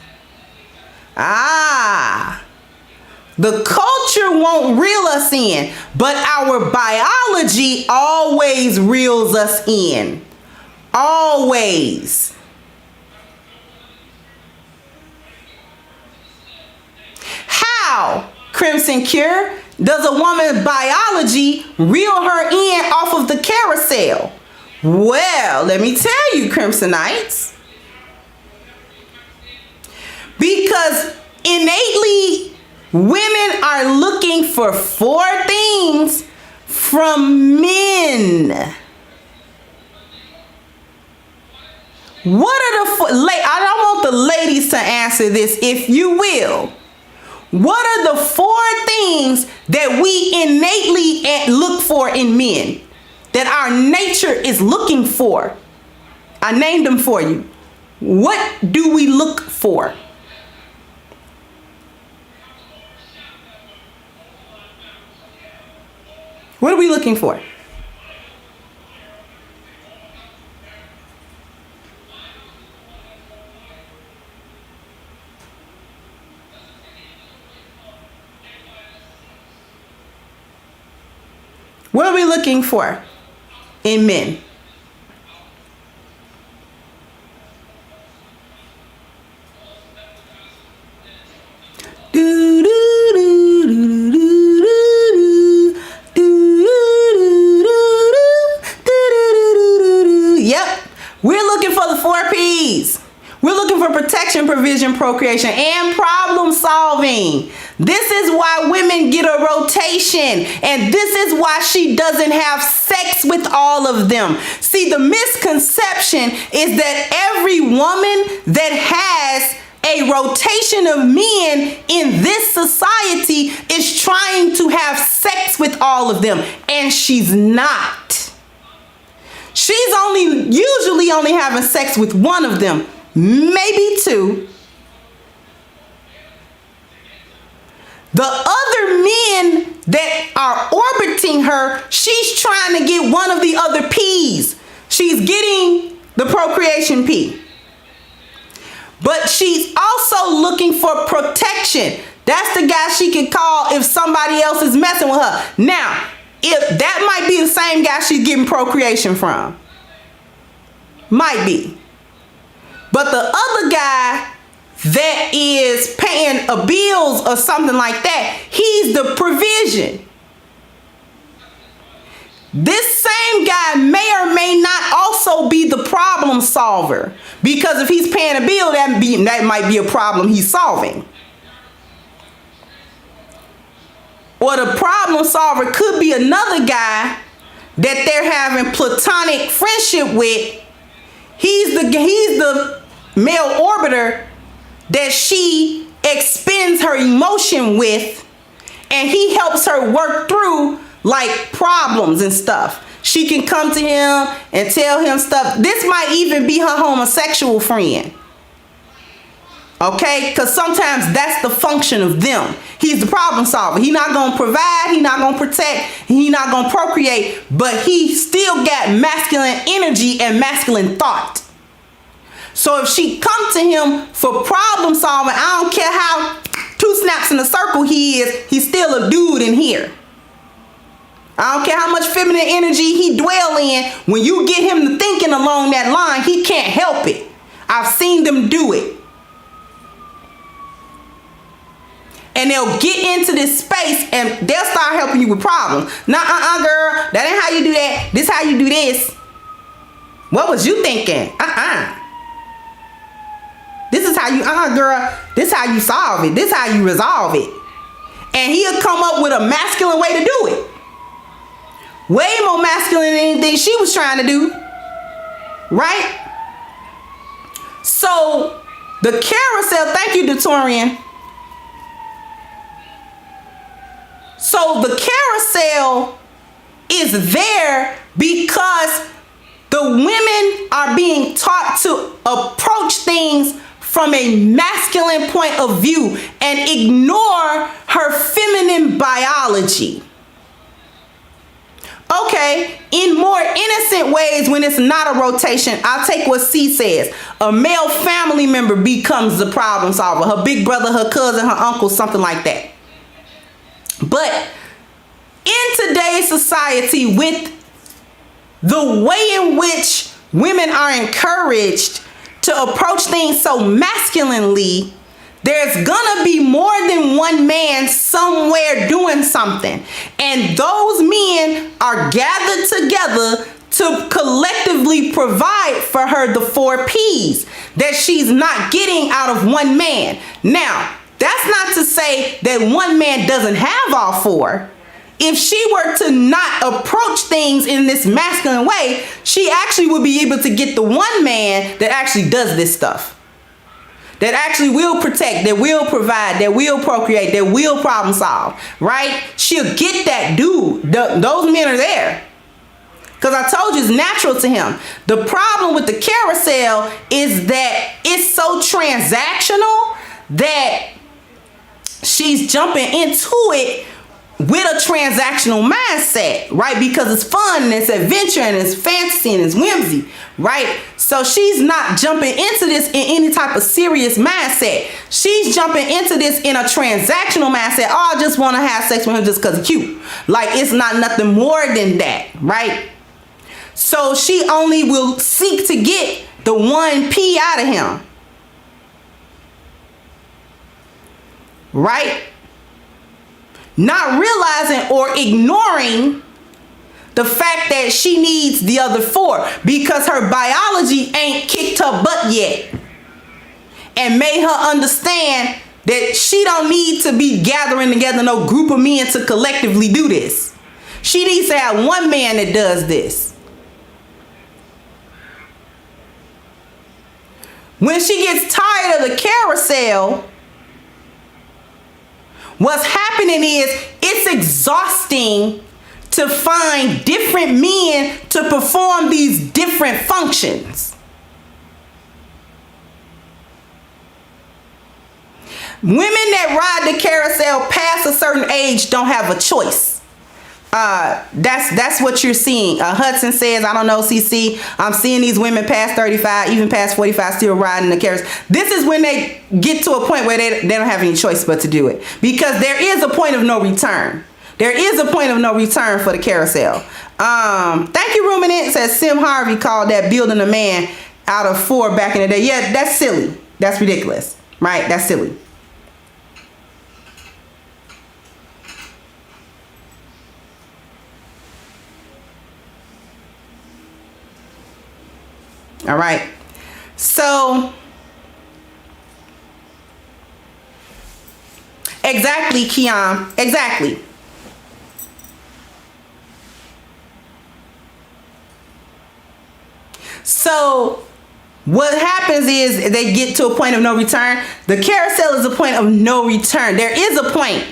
The culture won't reel us in, but our biology always reels us in. Always. How, Crimson Cure, does a woman's biology reel her in off of the carousel? Well, let me tell you, Crimsonites. Because innately, women are looking for 4 things from men. What are the I don't want the ladies to answer this, if you will. What are the 4 things that we innately look for in men, that our nature is looking for? I named them for you. What do we look for? What are we looking for? What are we looking for in men? Do, do, do, provision, procreation, and problem solving. This is why women get a rotation, and this is why she doesn't have sex with all of them. See, the misconception is that every woman that has a rotation of men in this society is trying to have sex with all of them, and she's not. She's usually only having sex with one of them, maybe two. The other men that are orbiting her, she's trying to get one of the other P's. She's getting the procreation P. But she's also looking for protection. That's the guy she can call if somebody else is messing with her. Now, if that might be the same guy she's getting procreation from. Might be. But the other guy that is paying a bills or something like that, he's the provision. This same guy may or may not also be the problem solver, because if he's paying a bill, that might be a problem he's solving. Or the problem solver could be another guy that they're having platonic friendship with. He's the male orbiter that she expends her emotion with, and he helps her work through like problems and stuff. She can come to him and tell him stuff. This might even be her homosexual friend. Okay? Because sometimes that's the function of them. He's the problem solver. He's not going to provide. He's not going to protect. He's not going to procreate. But he still got masculine energy and masculine thought. So if she come to him for problem solving, I don't care how 2 snaps in a circle he is, he's still a dude in here. I don't care how much feminine energy he dwell in. When you get him to thinking along that line, he can't help it. I've seen them do it. And they'll get into this space and they'll start helping you with problems. Nah, girl, that ain't how you do that. This how you do this. What was you thinking? This is how you, girl, this how you solve it. This how you resolve it. And he'll come up with a masculine way to do it. Way more masculine than anything she was trying to do. Right? So, the carousel, thank you, Dorian. So, the carousel is there because the women are being taught to approach things from a masculine point of view and ignore her feminine biology. Okay, in more innocent ways, when it's not a rotation, I'll take what C says. A male family member becomes the problem solver. Her big brother, her cousin, her uncle, something like that. But in today's society, with the way in which women are encouraged to approach things so masculinely, there's gonna be more than one man somewhere doing something. And those men are gathered together to collectively provide for her the 4 P's that she's not getting out of one man. Now, that's not to say that one man doesn't have all 4. If she were to not approach things in this masculine way, she actually would be able to get the one man that actually does this stuff. That actually will protect, that will provide, that will procreate, that will problem solve, right? She'll get that dude. Those men are there. Because I told you it's natural to him. The problem with the carousel is that it's so transactional that she's jumping into it with a transactional mindset, right? Because it's fun and it's adventure and it's fantasy and it's whimsy, right? So she's not jumping into this in any type of serious mindset. She's jumping into this in a transactional mindset. Oh, I just want to have sex with him just because he's cute. Like, it's not nothing more than that, right? So she only will seek to get the 1 P out of him, right? Not realizing or ignoring the fact that she needs the other 4 because her biology ain't kicked her butt yet. and made her understand that she don't need to be gathering together no group of men to collectively do this. She needs to have one man that does this. When she gets tired of the carousel, what's happening is it's exhausting to find different men to perform these different functions. Women that ride the carousel past a certain age don't have a choice. That's what you're seeing. Hudson says, I don't know, CC, I'm seeing these women past 35, even past 45, still riding the carousel. This is when they get to a point where they don't have any choice but to do it. Because there is a point of no return. There is a point of no return for the carousel. Thank you, Ruminant. Says Sim Harvey called that building a man out of 4 back in the day. Yeah, that's silly. That's ridiculous. Right? That's silly. All right. So, exactly, Keon. Exactly. So, what happens is they get to a point of no return. The carousel is a point of no return. There is a point.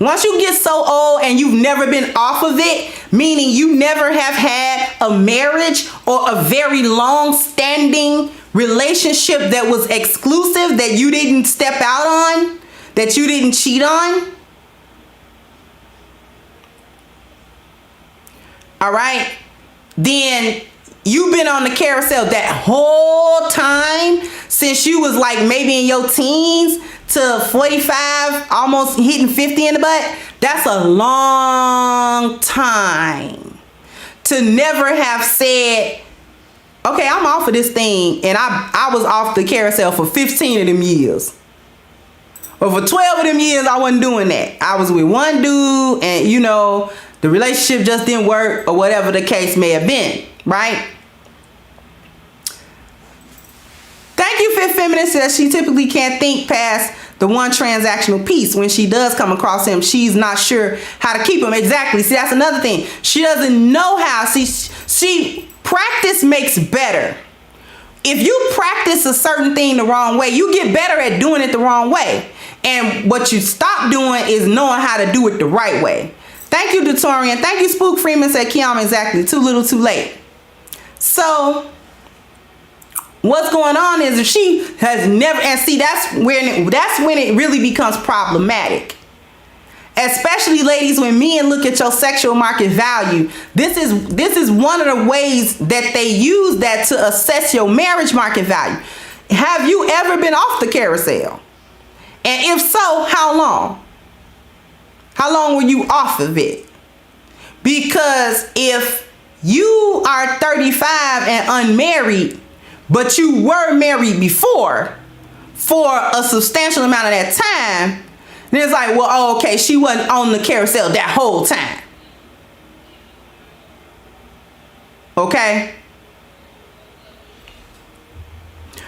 Once you get so old and you've never been off of it, meaning you never have had a marriage or a very long-standing relationship that was exclusive, that you didn't step out on, that you didn't cheat on. All right. Then you've been on the carousel that whole time since you was like maybe in your teens to 45, almost hitting 50 in the butt. That's a long time to never have said, okay, I'm off of this thing, and I was off the carousel for 15 of them years. Or for 12 of them years, I wasn't doing that. I was with one dude, and you know, the relationship just didn't work, or whatever the case may have been, right? Thank you, Fifth Feminist, that she typically can't think past the one transactional piece. When she does come across him, she's not sure how to keep him. Exactly. See, that's another thing. She doesn't know how. See, practice makes better. If you practice a certain thing the wrong way, you get better at doing it the wrong way. And what you stop doing is knowing how to do it the right way. Thank you, Dutorian. Thank you, Spook Freeman, said Kiam, exactly. Too little, too late. So, what's going on is if she has never, and see, that's when it really becomes problematic. Especially ladies, when men look at your sexual market value, this is one of the ways that they use that to assess your marriage market value. Have you ever been off the carousel? And if so, how long? How long were you off of it? Because if you are 35 and unmarried, but you were married before for a substantial amount of that time, then it's like, well, oh, okay, she wasn't on the carousel that whole time. Okay?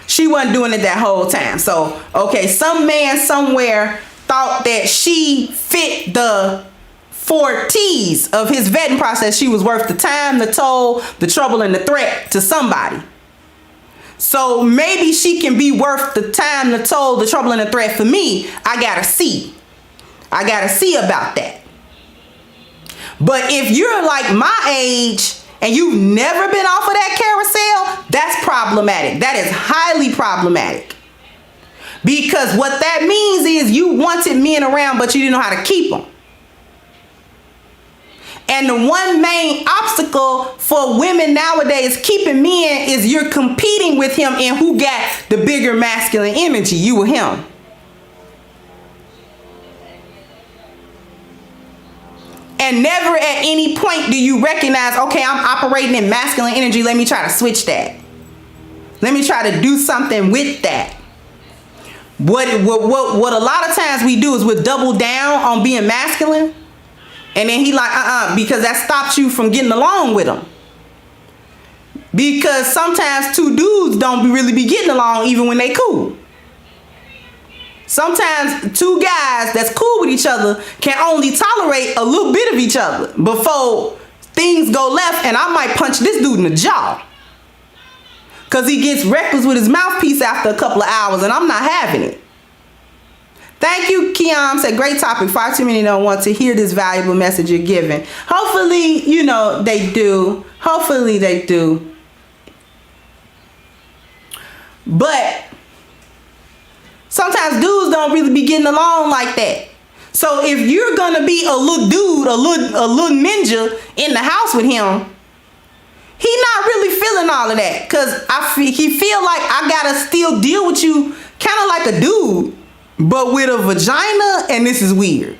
She wasn't doing it that whole time. So, okay, some man somewhere thought that she fit the 4 T's of his vetting process. She was worth the time, the toll, the trouble, and the threat to somebody. So maybe she can be worth the time, the toll, the trouble, and the threat for me. I gotta see. I gotta see about that. But if you're like my age and you've never been off of that carousel, that's problematic. That is highly problematic. Because what that means is you wanted men around, but you didn't know how to keep them. And the one main obstacle for women nowadays keeping men is you're competing with him in who got the bigger masculine energy, you or him. And never at any point do you recognize, okay, I'm operating in masculine energy. Let me try to switch that. Let me try to do something with that. What a lot of times we do is we double down on being masculine. And then he like, because that stops you from getting along with him. Because sometimes 2 dudes don't really be getting along even when they cool. Sometimes two guys that's cool with each other can only tolerate a little bit of each other before things go left, and I might punch this dude in the jaw. Because he gets reckless with his mouthpiece after a couple of hours, and I'm not having it. Thank you, Kiam. Said, great topic. Far too many don't want to hear this valuable message you're giving. Hopefully, they do. Hopefully they do. But sometimes dudes don't really be getting along like that. So if you're gonna be a little dude, a little ninja in the house with him, he not really feeling all of that. Cause he feel like I gotta still deal with you kind of like a dude, but with a vagina, and this is weird.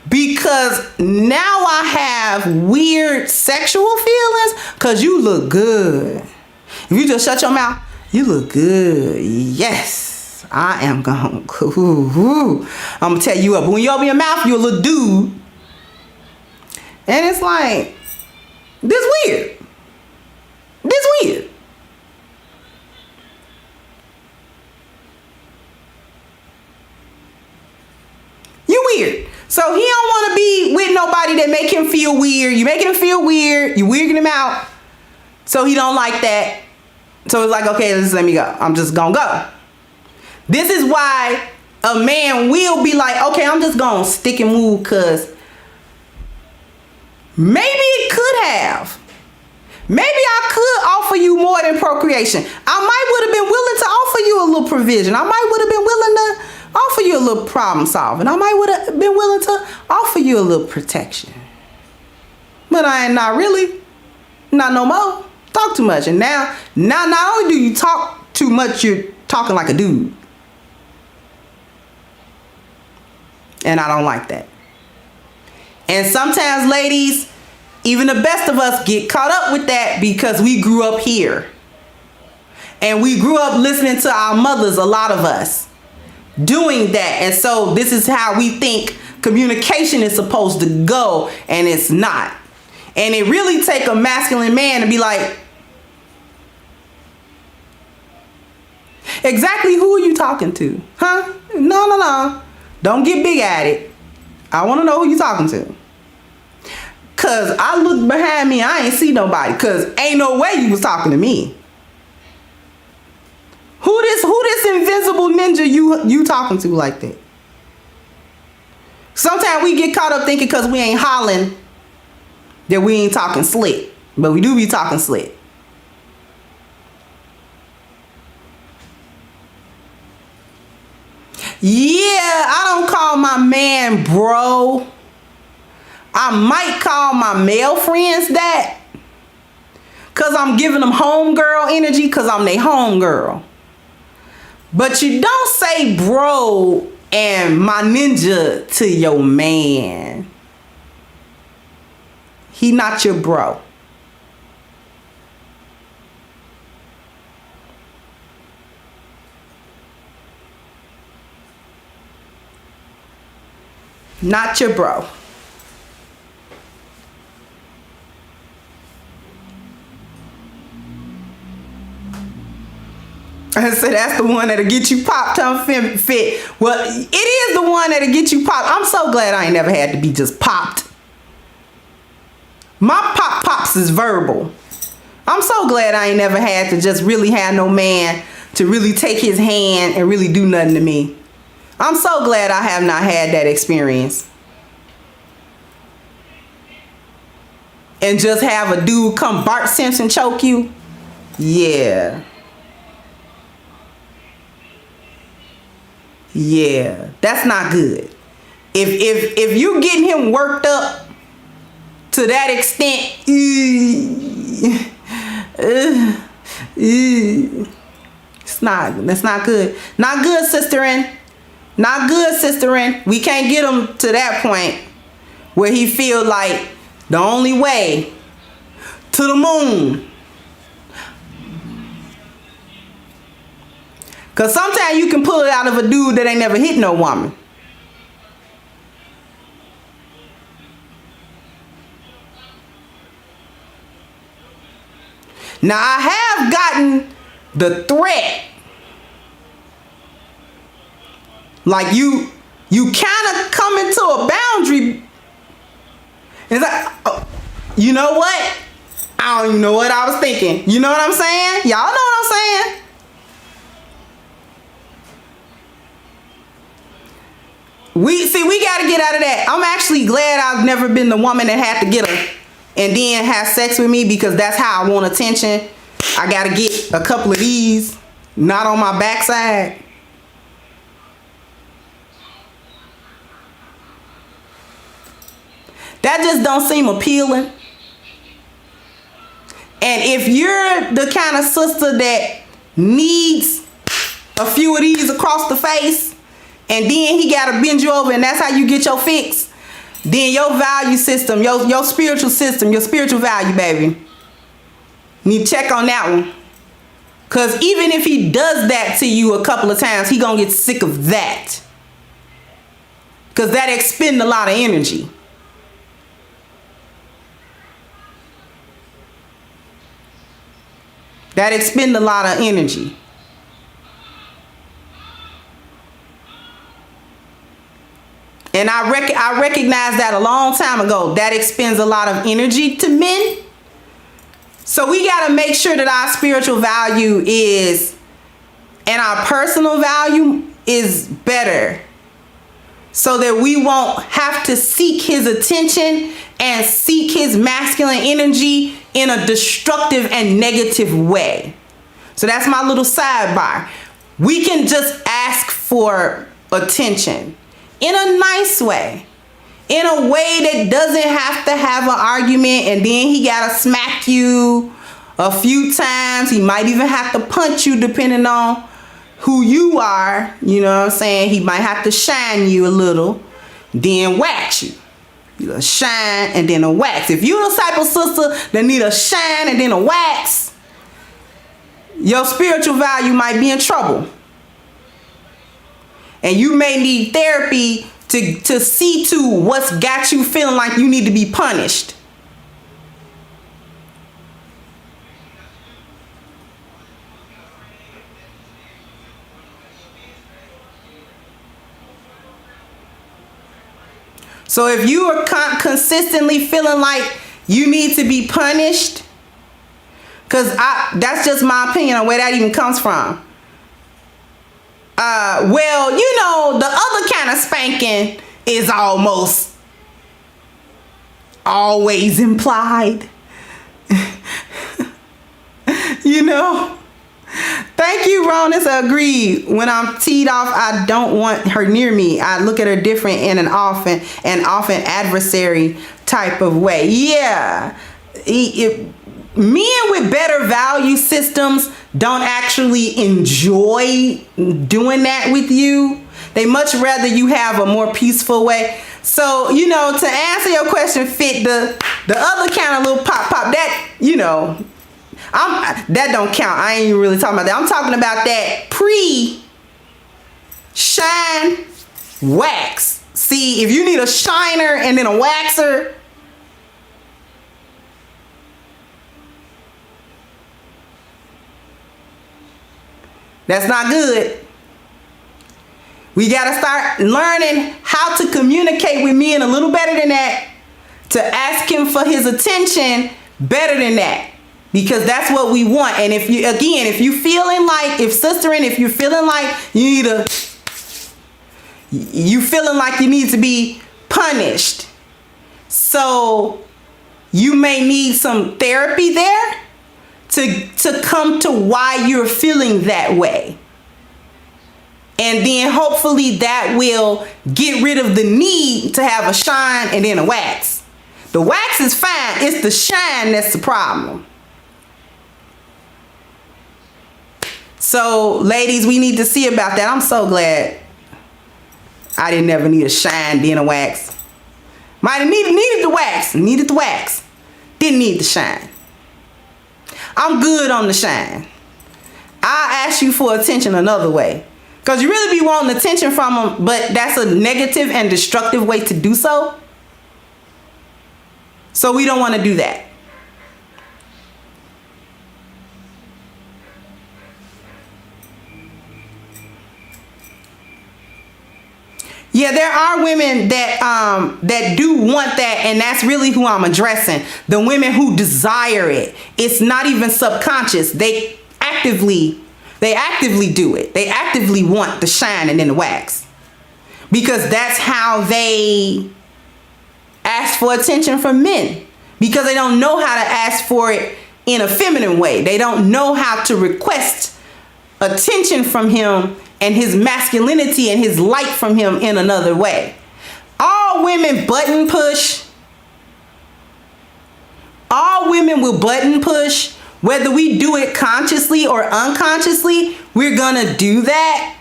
Because now I have weird sexual feelings cause you look good. If you just shut your mouth, you look good. Yes, I am gone. I'm gonna tell you what, but when you open your mouth, you're a little dude. And it's like, this weird. This weird. You weird. So he don't want to be with nobody that make him feel weird. You making him feel weird. You weirding him out. So he don't like that. So it's like, okay, just let me go. I'm just gonna go. This is why a man will be like, okay, I'm just gonna stick and move, because maybe it could have. Maybe I could offer you more than procreation. I might would have been willing to offer you a little provision. I might would have been willing to offer you a little problem solving. I might would have been willing to offer you a little protection. But I ain't not really. Not no more. Talk too much. And now not only do you talk too much, you're talking like a dude. And I don't like that. And sometimes, ladies, even the best of us get caught up with that because we grew up here. And we grew up listening to our mothers, a lot of us, doing that. And so this is how we think communication is supposed to go, and it's not. And it really take a masculine man to be like, exactly who are you talking to? Huh? No. Don't get big at it. I want to know who you talking to. Cause I looked behind me, I ain't see nobody. Cause ain't no way you was talking to me. Who this invisible ninja you talking to like that? Sometimes we get caught up thinking cause we ain't hollering that we ain't talking slick. But we do be talking slick. Yeah, I don't call my man bro. I might call my male friends that. Cause I'm giving them homegirl energy, cause I'm their homegirl. But you don't say bro and my ninja to your man. He not your bro. Not your bro. I said that's the one that'll get you popped on fit. Well, it is the one that'll get you popped. I'm so glad I ain't never had to be just popped. My pops is verbal. I'm so glad I ain't never had to just really have no man to really take his hand and really do nothing to me. I'm so glad I have not had that experience. And just have a dude come Bart Simpson choke you. Yeah. Yeah, that's not good. If you're getting him worked up to that extent, that's not good. Not good, sisterin'. Not good, sisterin'. We can't get him to that point where he feel like the only way to the moon. Because sometimes you can pull it out of a dude that ain't never hit no woman. Now, I have gotten the threat Like you kind of come into a boundary. It's like, oh, you know what? I don't even know what I was thinking. You know what I'm saying? Y'all know what I'm saying? We got to get out of that. I'm actually glad I've never been the woman that had to get her and then have sex with me, because that's how I want attention. I got to get a couple of these, not on my backside. That just don't seem appealing. And if you're the kind of sister that needs a few of these across the face, and then he got to bend you over, and that's how you get your fix, then your value system, your spiritual system, your spiritual value, baby, need to check on that one. Because even if he does that to you a couple of times, he going to get sick of that. Because that expends a lot of energy. That expends a lot of energy. And I recognized that a long time ago. That expends a lot of energy to men. So we got to make sure that our spiritual value is, and our personal value is better, so that we won't have to seek his attention and seek his masculine energy in a destructive and negative way. So that's my little sidebar. We can just ask for attention in a nice way, in a way that doesn't have to have an argument and then he gotta smack you a few times. He might even have to punch you depending on who you are. You know what I'm saying? He might have to shine you a little, then wax you. You a shine and then a wax. If you're the type of sister that need a shine and then a wax, your spiritual value might be in trouble. And you may need therapy to see to what's got you feeling like you need to be punished. So if you are consistently feeling like you need to be punished, because that's just my opinion on where that even comes from. Well, you know, the other kind of spanking is almost always implied. You know? Thank you, Ronus. Agreed. When I'm teed off, I don't want her near me. I look at her different in an often adversary type of way. Yeah. Men with better value systems don't actually enjoy doing that with you. They much rather you have a more peaceful way. So, you know, to answer your question, Fit, the other kind of little pop, that, you know, that don't count. I ain't even really talking about that. I'm talking about that pre-shine wax. See, if you need a shiner and then a waxer, that's not good. We got to start learning how to communicate with men a little better than that, to ask him for his attention better than that, because that's what we want. And if you, again, if you feeling like, if you're feeling like you feeling like you need to be punished, so you may need some therapy there to come to why you're feeling that way. And then hopefully that will get rid of the need to have a shine and then a wax. The wax is fine. It's the shine that's the problem. So, ladies, we need to see about that. I'm so glad I didn't ever need a shine, then a wax. Might have needed the wax. Needed the wax. Didn't need the shine. I'm good on the shine. I'll ask you for attention another way. Because you really be wanting attention from them, but that's a negative and destructive way to do so. So we don't want to do that. Yeah, there are women that do want that, and that's really who I'm addressing. The women who desire it. It's not even subconscious. They actively do it. They actively want the shine and then the wax. Because that's how they ask for attention from men. Because they don't know how to ask for it in a feminine way. They don't know how to request attention from him and his masculinity and his light from him in another way. All women button push. All women will button push. Whether we do it consciously or unconsciously, we're gonna do that.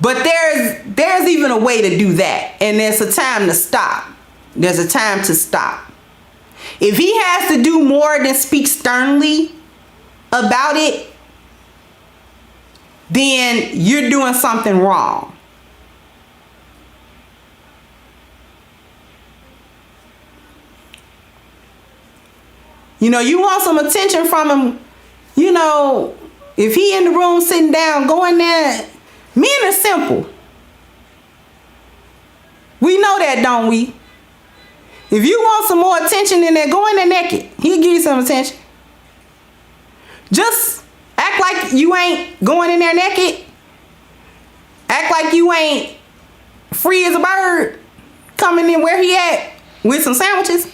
But there's even a way to do that. And there's a time to stop. There's a time to stop. If he has to do more than speak sternly about it, then you're doing something wrong. You know, you want some attention from him. You know, if he in the room sitting down, go in there. Men are simple. We know that, don't we? If you want some more attention in there, go in there naked. He'll give you some attention. Just act like you ain't going in there naked. Act like you ain't free as a bird coming in where he at with some sandwiches.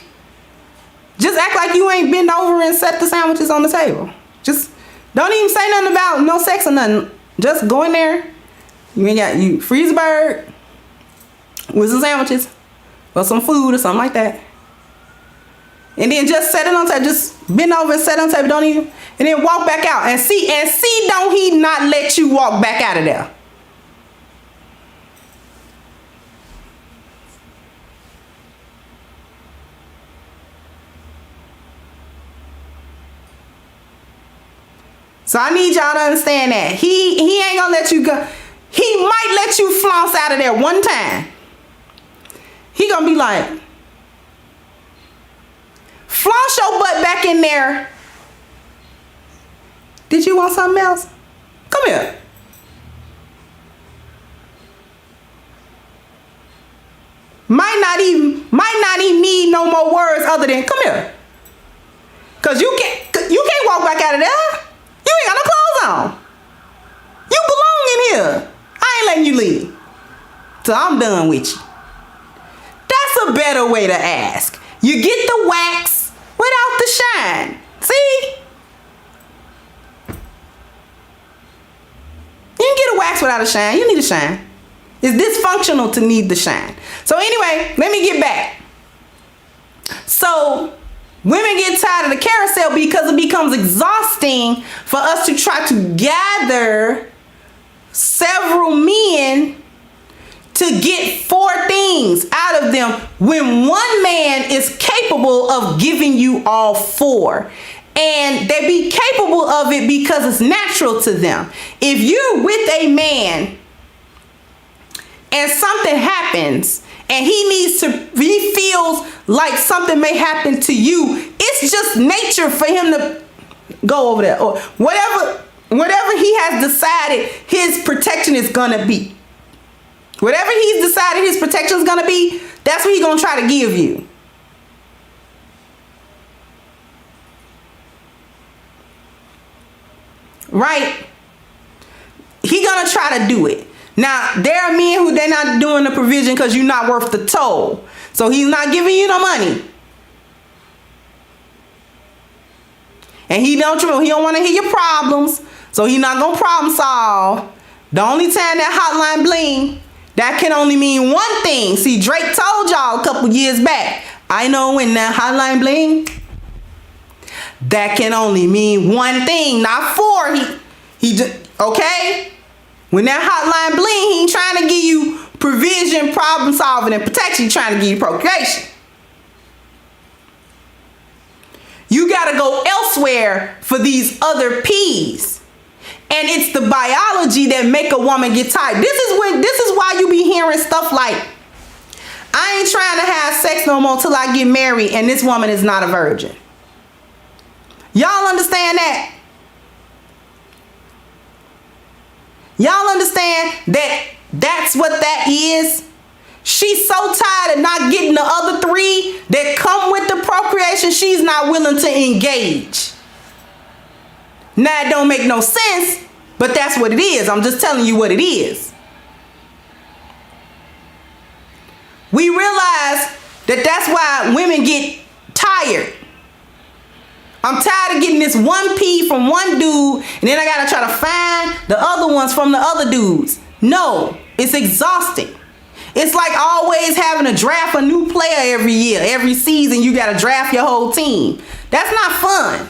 Just act like you ain't bend over and set the sandwiches on the table. Just don't even say nothing about no sex or nothing. Just go in there. You free as a bird with some sandwiches or some food or something like that. And then just set it on table. Just bend over and set it on table. Don't even. And then walk back out. And see, don't he not let you walk back out of there? So I need y'all to understand that. He ain't gonna let you go. He might let you flounce out of there one time. He gonna be like, flounce your butt back in there. Did you want something else? Come here. Might not even need no more words other than come here. Cause you can't walk back out of there. You ain't got no clothes on. You belong in here. I ain't letting you leave. So I'm done with you. That's a better way to ask. You get the wax without the shine. See? You can get a wax without a shine. You need a shine. It's dysfunctional to need the shine. So anyway, let me get back. So women get tired of the carousel because it becomes exhausting for us to try to gather several men to get 4 things out of them when one man is capable of giving you all 4. And they be capable of it because it's natural to them. If you're with a man and something happens and he feels like something may happen to you, it's just nature for him to go over there or whatever he has decided his protection is gonna be. Whatever he's decided his protection is gonna be, that's what he's gonna try to give you. Right? He gonna try to do it. Now, there are men who they're not doing the provision because you're not worth the toll. So he's not giving you no money. And he don't want to hear your problems. So he's not gonna problem solve. The only time that hotline bling, that can only mean one thing. See, Drake told y'all a couple years back. I know when that hotline bling, that can only mean one thing, not 4. He just, okay? When that hotline bling, he ain't trying to give you provision, problem solving, and protection. He's trying to give you procreation. You got to go elsewhere for these other P's. And it's the biology that make a woman get tired. This is why you be hearing stuff like, I ain't trying to have sex no more till I get married and this woman is not a virgin. Y'all understand that? Y'all understand that That's what that is. She's so tired of not getting the other three that come with the procreation, she's not willing to engage. Now, it don't make no sense, but that's what it is. I'm just telling you what it is. We realize that that's why women get tired. I'm tired of getting this one P from one dude, and then I gotta try to find the other ones from the other dudes. No, it's exhausting. It's like always having to draft a new player every year. Every season, you gotta draft your whole team. That's not fun.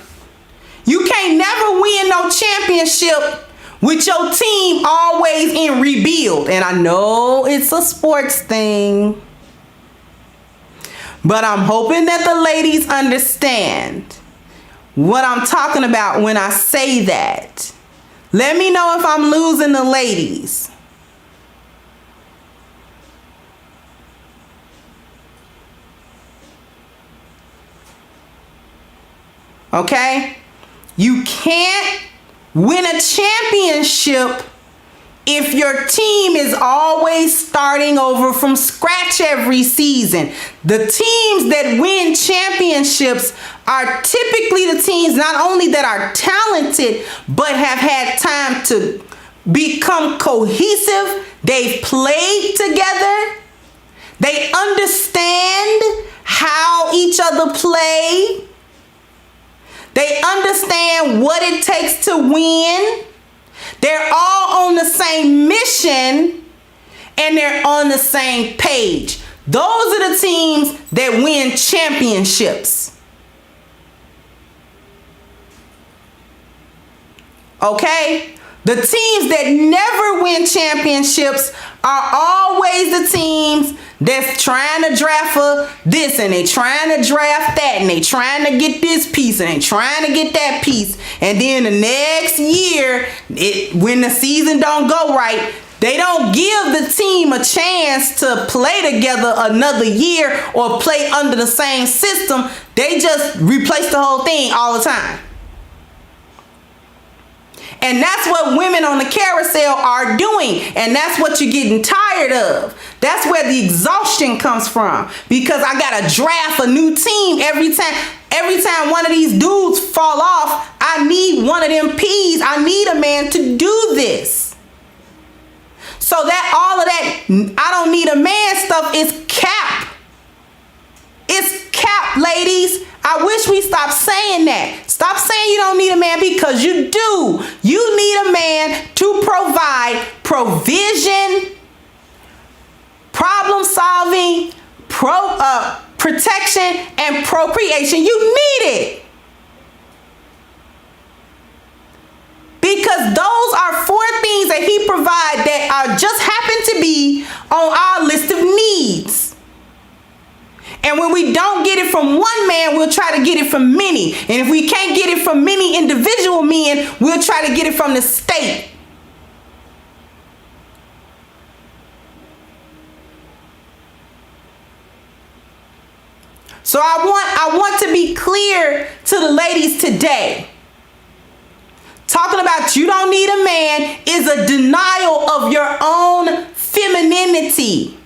You can't never win no championship with your team always in rebuild. And I know it's a sports thing, but I'm hoping that the ladies understand what I'm talking about when I say that. Let me know if I'm losing the ladies. Okay? You can't win a championship if your team is always starting over from scratch every season. The teams that win championships are typically the teams not only that are talented, but have had time to become cohesive. They've played together. They understand how each other play. They understand what it takes to win. They're all on the same mission and they're on the same page. Those are the teams that win championships. Okay? The teams that never win championships are always the teams that's trying to draft for this and they trying to draft that and they trying to get this piece and they trying to get that piece. And then the next year, when the season don't go right, they don't give the team a chance to play together another year or play under the same system. They just replace the whole thing all the time. And that's what women on the carousel are doing. And that's what you're getting tired of. That's where the exhaustion comes from. Because I got to draft a new team every time. Every time one of these dudes fall off, I need one of them P's. I need a man to do this. So that all of that I don't need a man stuff is cap. It's cap, ladies. I wish we stopped saying that. Stop saying you don't need a man, because you do. You need a man to provide provision, problem solving, protection, and procreation. You need it. Because those are 4 things that he provides that are just happen to be on our list of needs. And when we don't get it from one man, we'll try to get it from many. And if we can't get it from many individual men, we'll try to get it from the state. So I want to be clear to the ladies today. Talking about you don't need a man is a denial of your own femininity.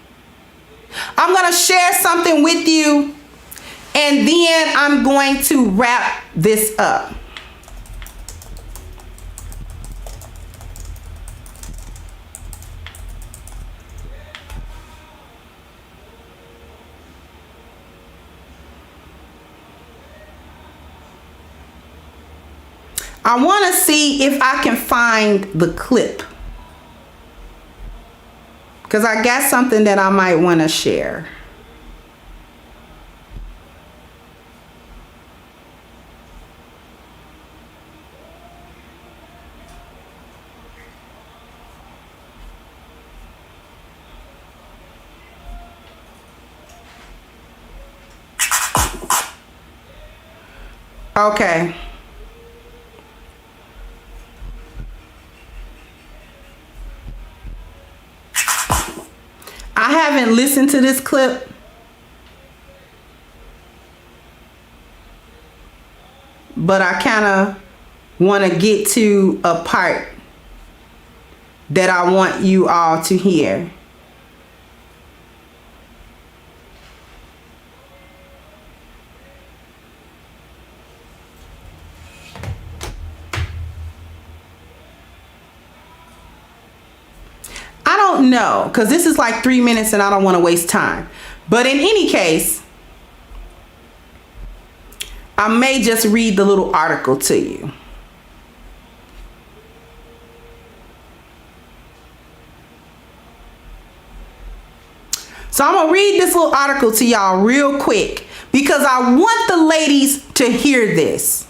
I'm going to share something with you, and then I'm going to wrap this up. I want to see if I can find the clip, because I got something that I might want to share. Okay. I haven't listened to this clip, but I kind of want to get to a part that I want you all to hear. I don't know, because this is like 3 minutes and I don't want to waste time. But in any case, I may just read the little article to you. So I'm going to read this little article to y'all real quick because I want the ladies to hear this.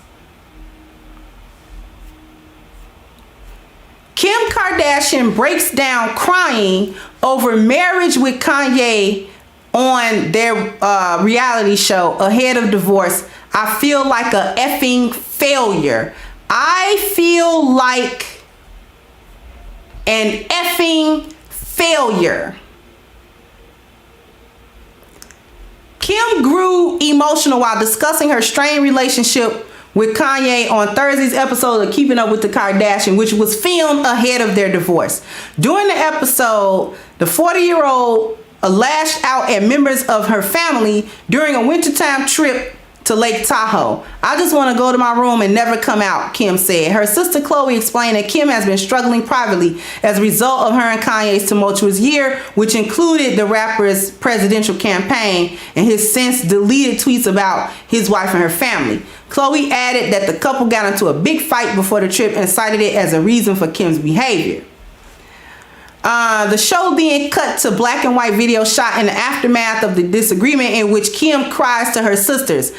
Kim Kardashian breaks down crying over marriage with Kanye on their reality show ahead of divorce. I feel like a effing failure. I feel like an effing failure. Kim grew emotional while discussing her strained relationship with Kanye on Thursday's episode of Keeping Up with the Kardashians, which was filmed ahead of their divorce. During the episode, the 40-year-old lashed out at members of her family during a wintertime trip to Lake Tahoe. I just want to go to my room and never come out, Kim said. Her sister Chloe explained that Kim has been struggling privately as a result of her and Kanye's tumultuous year, which included the rapper's presidential campaign and his since deleted tweets about his wife and her family. Chloe added that the couple got into a big fight before the trip and cited it as a reason for Kim's behavior. The show then cut to black and white video shot in the aftermath of the disagreement in which Kim cries to her sisters.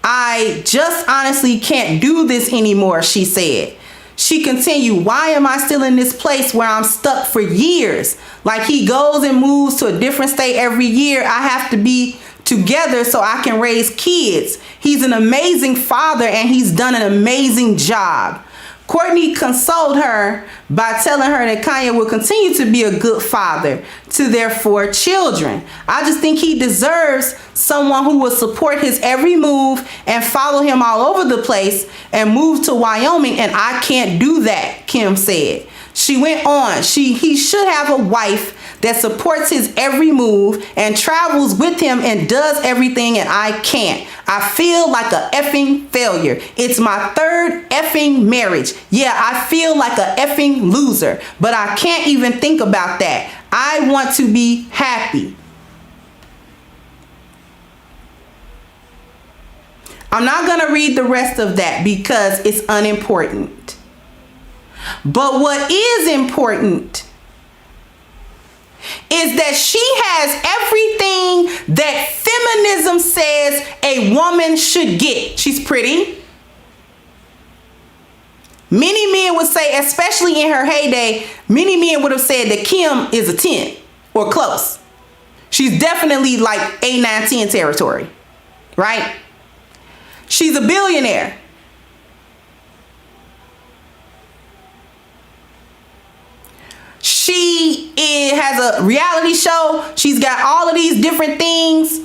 I just honestly can't do this anymore, she said. She continued, why am I still in this place where I'm stuck for years? Like he goes and moves to a different state every year. I have to be together so I can raise kids. He's an amazing father and he's done an amazing job. Kourtney consoled her by telling her that Kanye will continue to be a good father to their 4 children. I just think he deserves someone who will support his every move and follow him all over the place and move to Wyoming, and I can't do that, Kim said. She went on, he should have a wife that supports his every move and travels with him and does everything, and I can't. I feel like a effing failure. It's my 3rd effing marriage. Yeah, I feel like a effing loser, but I can't even think about that. I want to be happy. I'm not going to read the rest of that because it's unimportant. But what is important is that she has everything that feminism says a woman should get. She's pretty. Many men would say, especially in her heyday, many men would have said that Kim is a 10 or close. She's definitely like 8, 9, 10 territory, right? She's a billionaire. She has a reality show. She's got all of these different things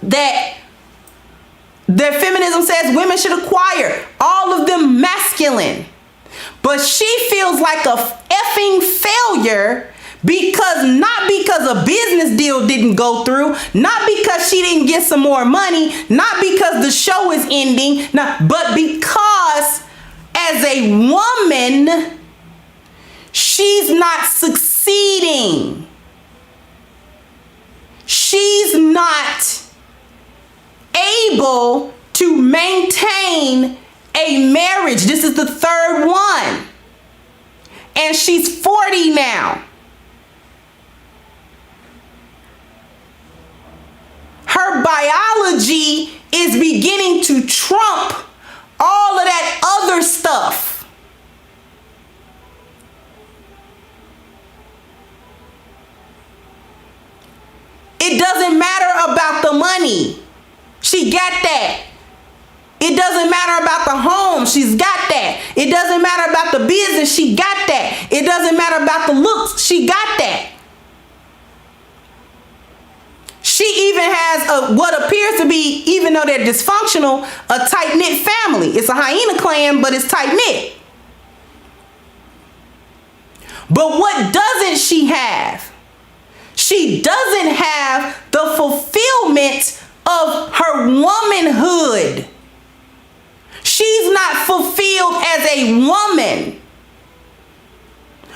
that feminism says women should acquire. All of them masculine. But she feels like a effing failure not because a business deal didn't go through, not because she didn't get some more money, not because the show is ending, but because as a woman, she's not succeeding. She's not able to maintain a marriage. This is the 3rd one. And she's 40 now. Her biology is beginning to trump all of that other stuff. It doesn't matter about the money. She got that. It doesn't matter about the home. She's got that. It doesn't matter about the business. She got that. It doesn't matter about the looks. She got that. She even has what appears to be, even though they're dysfunctional, a tight-knit family. It's a hyena clan, but it's tight-knit. But what doesn't she have? She doesn't have the fulfillment of her womanhood. She's not fulfilled as a woman.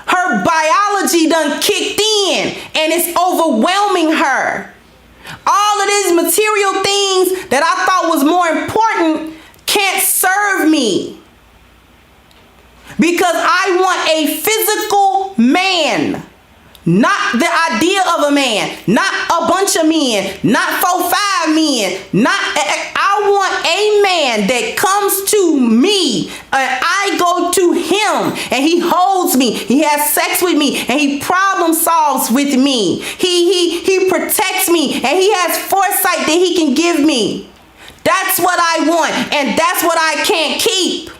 Her biology done kicked in and it's overwhelming her. All of these material things that I thought was more important can't serve me. Because I want a physical man. Not the idea of a man, not a bunch of men, not 4-5 men, I want a man that comes to me and I go to him and he holds me, he has sex with me and he problem solves with me. He protects me and he has foresight that he can give me. That's what I want and that's what I can't keep.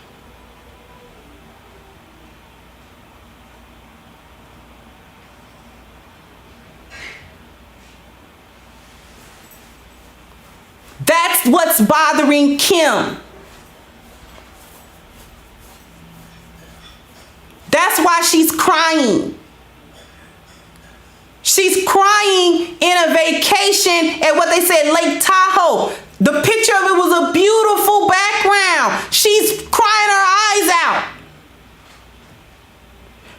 That's what's bothering Kim. That's why she's crying. She's crying in a vacation at what they said, Lake Tahoe. The picture of it was a beautiful background. She's crying her eyes out.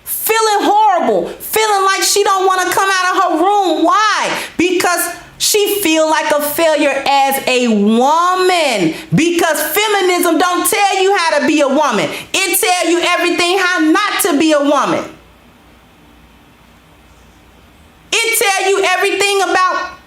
Feeling horrible. Feeling like she don't want to come out of her room. Why? Because she feel like a failure as a woman, because feminism don't tell you how to be a woman. It tell you everything how not to be a woman. It tell you everything about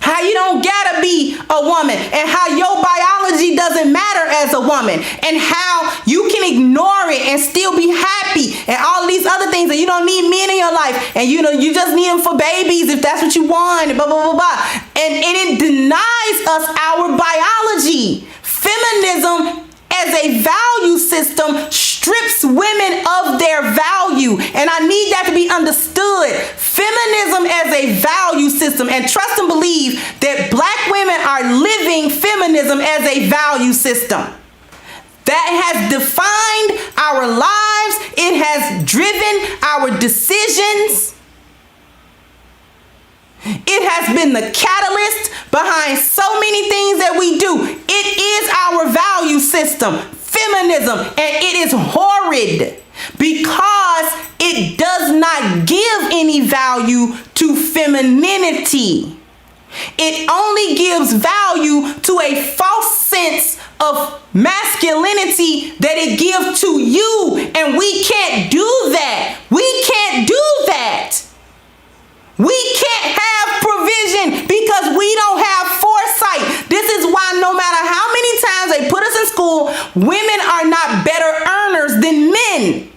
how you don't gotta be a woman and how your biology doesn't matter as a woman and how you can ignore it and still be happy and all these other things, and you don't need men in your life and you just need them for babies if that's what you want, blah, blah, blah, blah. And it denies us our biology. Feminism as a value system strips women of their value, and I need that to be understood. Feminism as a value system, and trust and believe that Black women are living feminism as a value system that has defined our lives. It has driven our decisions. It has been the catalyst behind so many things that we do. It is our value system, feminism, and it is horrid because it does not give any value to femininity. It only gives value to a false sense of masculinity that it gives to you, and we can't do that. We can't do that. We can't have provision because we don't have foresight. This is why no matter how many times they put us in school, women are not better earners than men.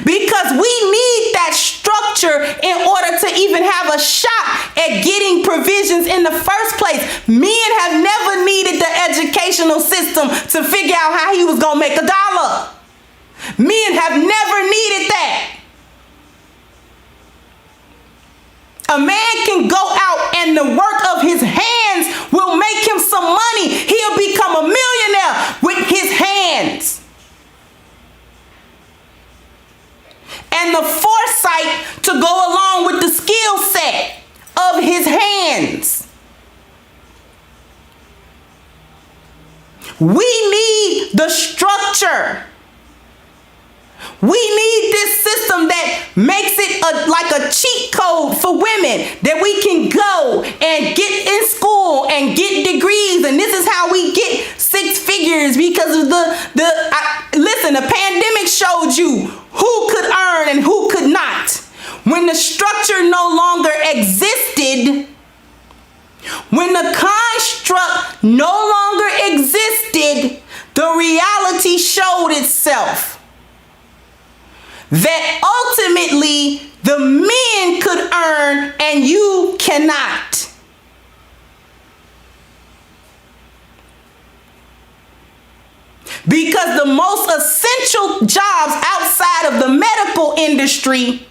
Because we need that structure in order to even have a shot at getting provisions in the first place. Men have never needed the educational system to figure out how he was going to make $1. Men have never needed that. A man can go out and the work of his hands will make him some money. He'll become a millionaire with his hands. And the foresight to go along with the skill set of his hands. We need the structure. We need this system that makes it like a cheat code for women, that we can go and get in school and get degrees, and this is how we get 6 figures because of listen, the pandemic showed you who could earn and who could not. When the structure no longer existed, when the construct no longer existed, the reality showed itself. That ultimately the men could earn and you cannot. Because the most essential jobs outside of the medical industry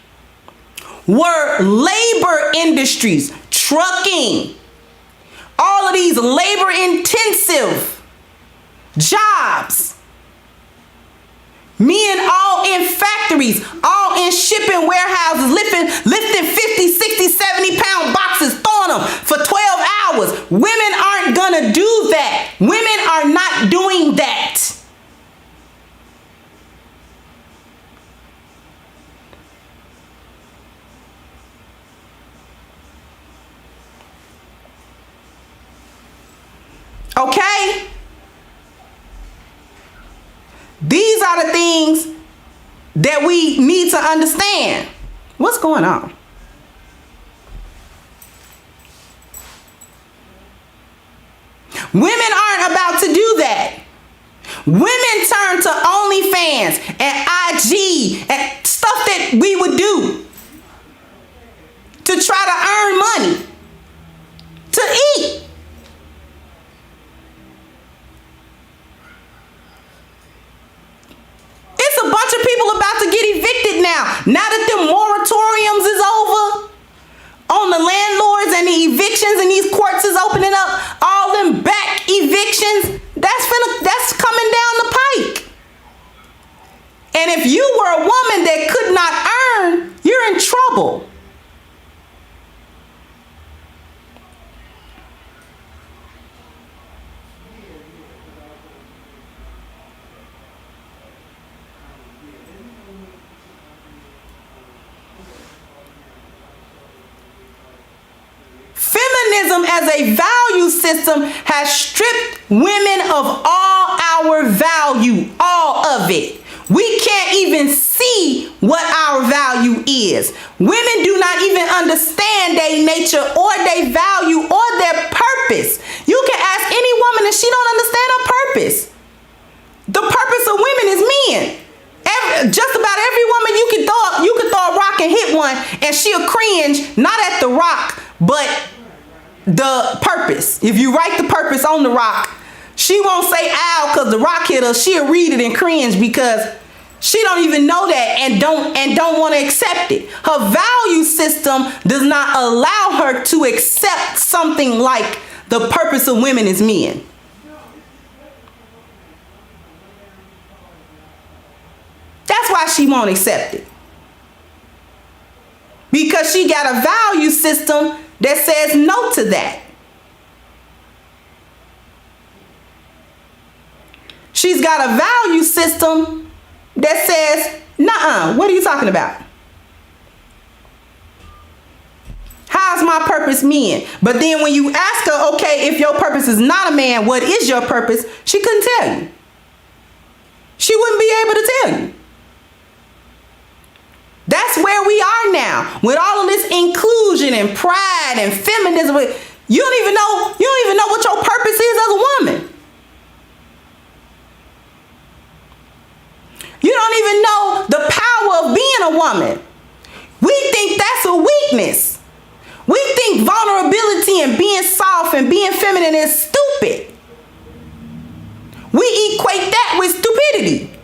were labor industries, trucking, all of these labor intensive jobs. Men all in factories, all in shipping warehouses, lifting 50, 60, 70-pound boxes, throwing them for 12 hours. Women aren't gonna do that. Women are not doing that. Okay? These are the things that we need to understand. What's going on? Women aren't about to do that. Women turn to OnlyFans and IG and stuff that we would do to try to earn money to eat. It's a bunch of people about to get evicted now that the moratoriums is over on the landlords and the evictions and these courts is opening up, all them back evictions, that's coming down the pike. And if you were a woman that could not earn, you're in trouble. Feminism as a value system has stripped women of all our value, all of it. We can't even see what our value is. Women do not even understand their nature or their value or their purpose. You can ask any woman and she don't understand her purpose. The purpose of women is men. Just about every woman you can throw a rock and hit one and she'll cringe, not at the rock, but the purpose. If you write the purpose on the rock, she won't say ow because the rock hit her. She'll read it and cringe because she don't even know that and don't want to accept it. Her value system does not allow her to accept something like the purpose of women is men. That's why she won't accept it. Because she got a value system that says no to that. She's got a value system that says, nuh-uh, what are you talking about? How's my purpose men? But then when you ask her, okay, if your purpose is not a man, what is your purpose? She couldn't tell you. She wouldn't be able to tell you. That's where we are now with all of this inclusion and pride and feminism. You don't even know what your purpose is as a woman. You don't even know the power of being a woman. We think that's a weakness. We think vulnerability and being soft and being feminine is stupid. We equate that with stupidity.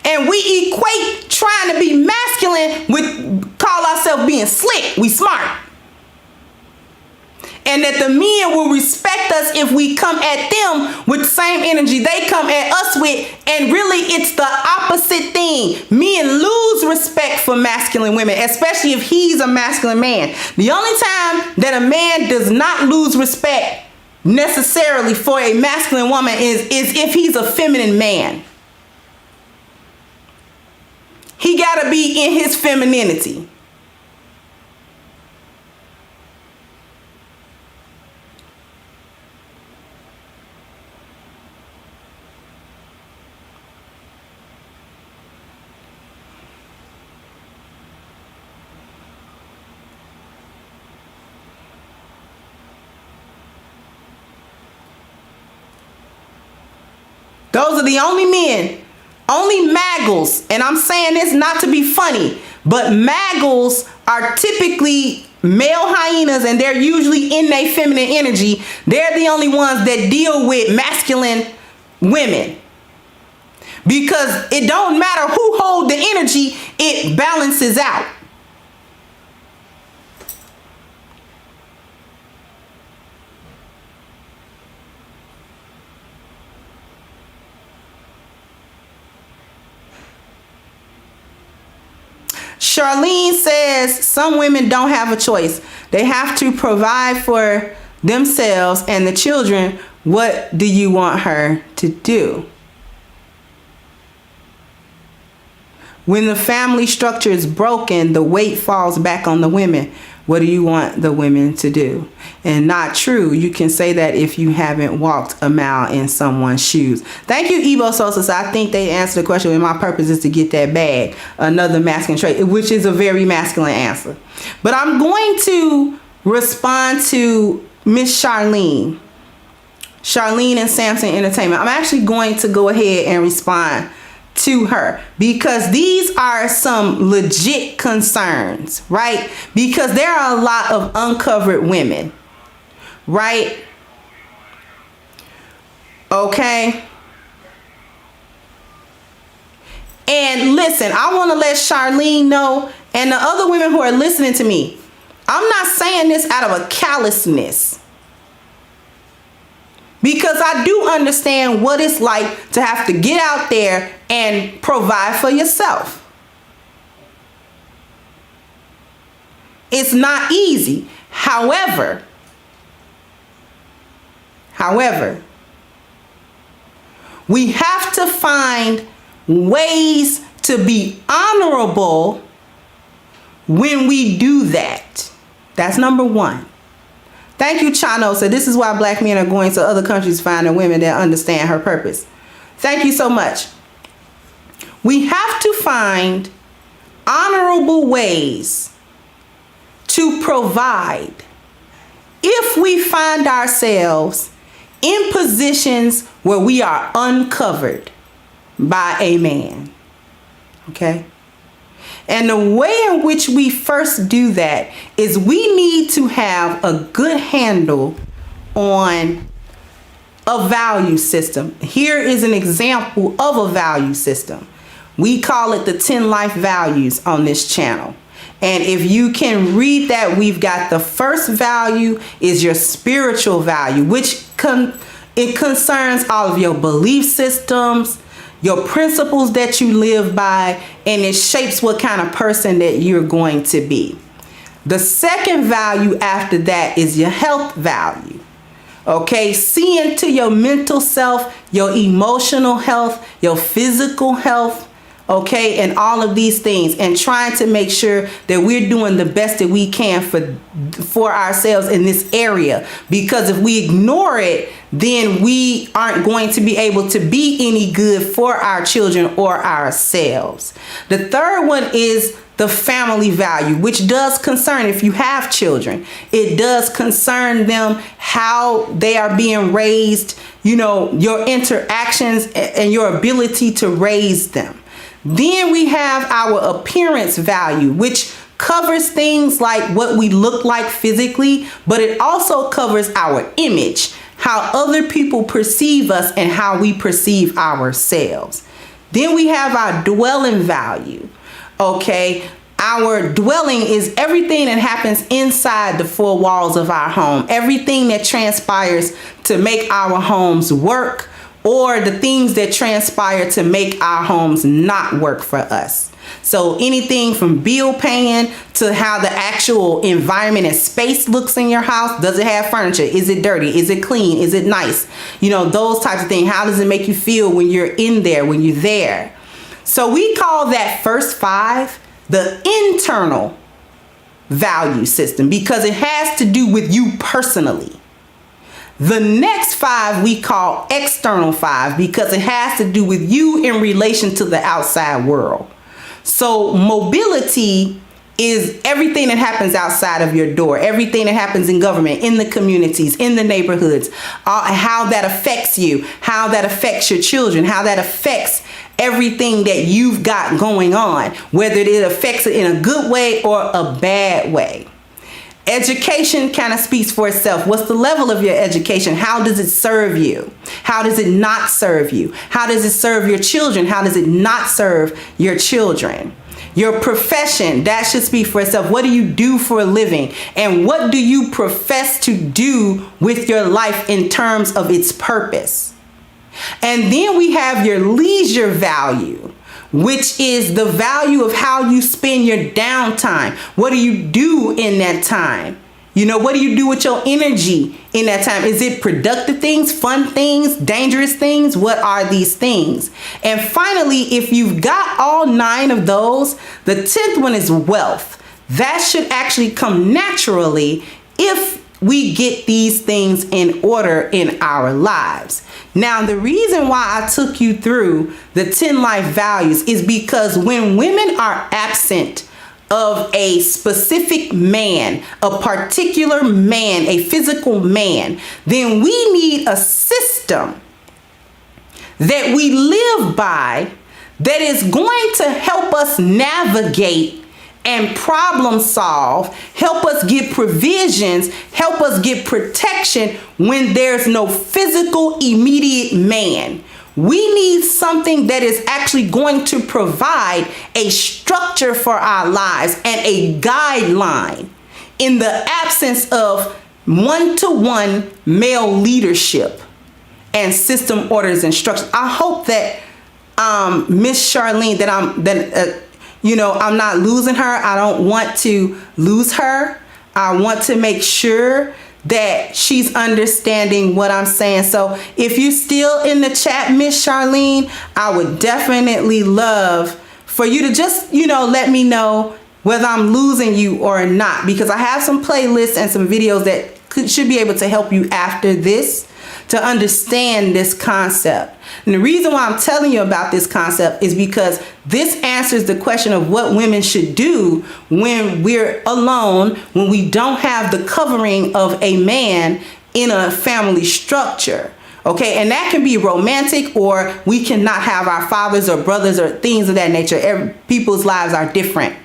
And we equate trying to be masculine with call ourselves being slick. We smart. And that the men will respect us if we come at them with the same energy they come at us with. And really, it's the opposite thing. Men lose respect for masculine women, especially if he's a masculine man. The only time that a man does not lose respect necessarily for a masculine woman is if he's a feminine man. He got to be in his femininity. Those are the only men. Only maggles, and I'm saying this not to be funny, but maggles are typically male hyenas and they're usually in their feminine energy. They're the only ones that deal with masculine women. Because it don't matter who holds the energy, it balances out. Charlene says some women don't have a choice. They have to provide for themselves and the children. What do you want her to do? When the family structure is broken, the weight falls back on the women. What do you want the women to do? And not true. You can say that if you haven't walked a mile in someone's shoes. Thank you, Ebo Sosa. I think they answered the question, and my purpose is to get that bag. Another masculine trait, which is a very masculine answer. But I'm going to respond to Miss Charlene. Charlene and Samson Entertainment. I'm actually going to go ahead and respond to her because these are some legit concerns, right? Because there are a lot of uncovered women, right? Okay. And listen, I want to let Charlene know and the other women who are listening to me, I'm not saying this out of a callousness. Because I do understand what it's like to have to get out there and provide for yourself. It's not easy. However, we have to find ways to be honorable when we do that. That's number one. Thank you, Chano. So this is why black men are going to other countries finding women that understand her purpose. Thank you so much. We have to find honorable ways to provide if we find ourselves in positions where we are uncovered by a man. Okay? And the way in which we first do that is we need to have a good handle on a value system. Here is an example of a value system. We call it the 10 life values on this channel. And if you can read that, we've got the first value is your spiritual value, which it concerns all of your belief systems, your principles that you live by, and it shapes what kind of person that you're going to be. The second value after that is your health value. Okay, see into your mental self, your emotional health, your physical health, okay, and all of these things, and trying to make sure that we're doing the best that we can for ourselves in this area. Because if we ignore it, then we aren't going to be able to be any good for our children or ourselves. The third one is the family value, which does concern, if you have children, it does concern them, how they are being raised, you know, your interactions and your ability to raise them. Then we have our appearance value, which covers things like what we look like physically, but it also covers our image, how other people perceive us and how we perceive ourselves. Then we have our dwelling value. Okay, our dwelling is everything that happens inside the four walls of our home, everything that transpires to make our homes work, or the things that transpire to make our homes not work for us. So anything from bill paying to how the actual environment and space looks in your house. Does it have furniture? Is it dirty? Is it clean? Is it nice? You know, those types of things. How does it make you feel when you're in there, when you're there? So we call that first 5 the internal value system because it has to do with you personally. The next 5 we call external 5 because it has to do with you in relation to the outside world. So mobility is everything that happens outside of your door, everything that happens in government, in the communities, in the neighborhoods, how that affects you, how that affects your children, how that affects everything that you've got going on, whether it affects it in a good way or a bad way. Education kind of speaks for itself. What's the level of your education? How does it serve you? How does it not serve you? How does it serve your children? How does it not serve your children? Your profession, that should speak for itself. What do you do for a living? And what do you profess to do with your life in terms of its purpose? And then we have your leisure value, which is the value of how you spend your downtime. What do you do in that time? You know, what do you do with your energy in that time? Is it productive things, fun things, dangerous things? What are these things? And finally, if you've got all 9 of those, the 10th one is wealth. That should actually come naturally if we get these things in order in our lives. Now, the reason why I took you through the 10 life values is because when women are absent of a specific man, a particular man, a physical man, then we need a system that we live by that is going to help us navigate and problem solve, help us get provisions, help us get protection when there's no physical immediate man. We need something that is actually going to provide a structure for our lives and a guideline in the absence of one-to-one male leadership and system orders and structures. I hope that Miss Charlene, I'm not losing her. I don't want to lose her. I want to make sure that she's understanding what I'm saying. So if you're still in the chat, Miss Charlene, I would definitely love for you to just, let me know whether I'm losing you or not, because I have some playlists and some videos that should be able to help you after this to understand this concept. And the reason why I'm telling you about this concept is because this answers the question of what women should do when we're alone, when we don't have the covering of a man in a family structure. Okay, and that can be romantic, or we cannot have our fathers or brothers or things of that nature. People's lives are different.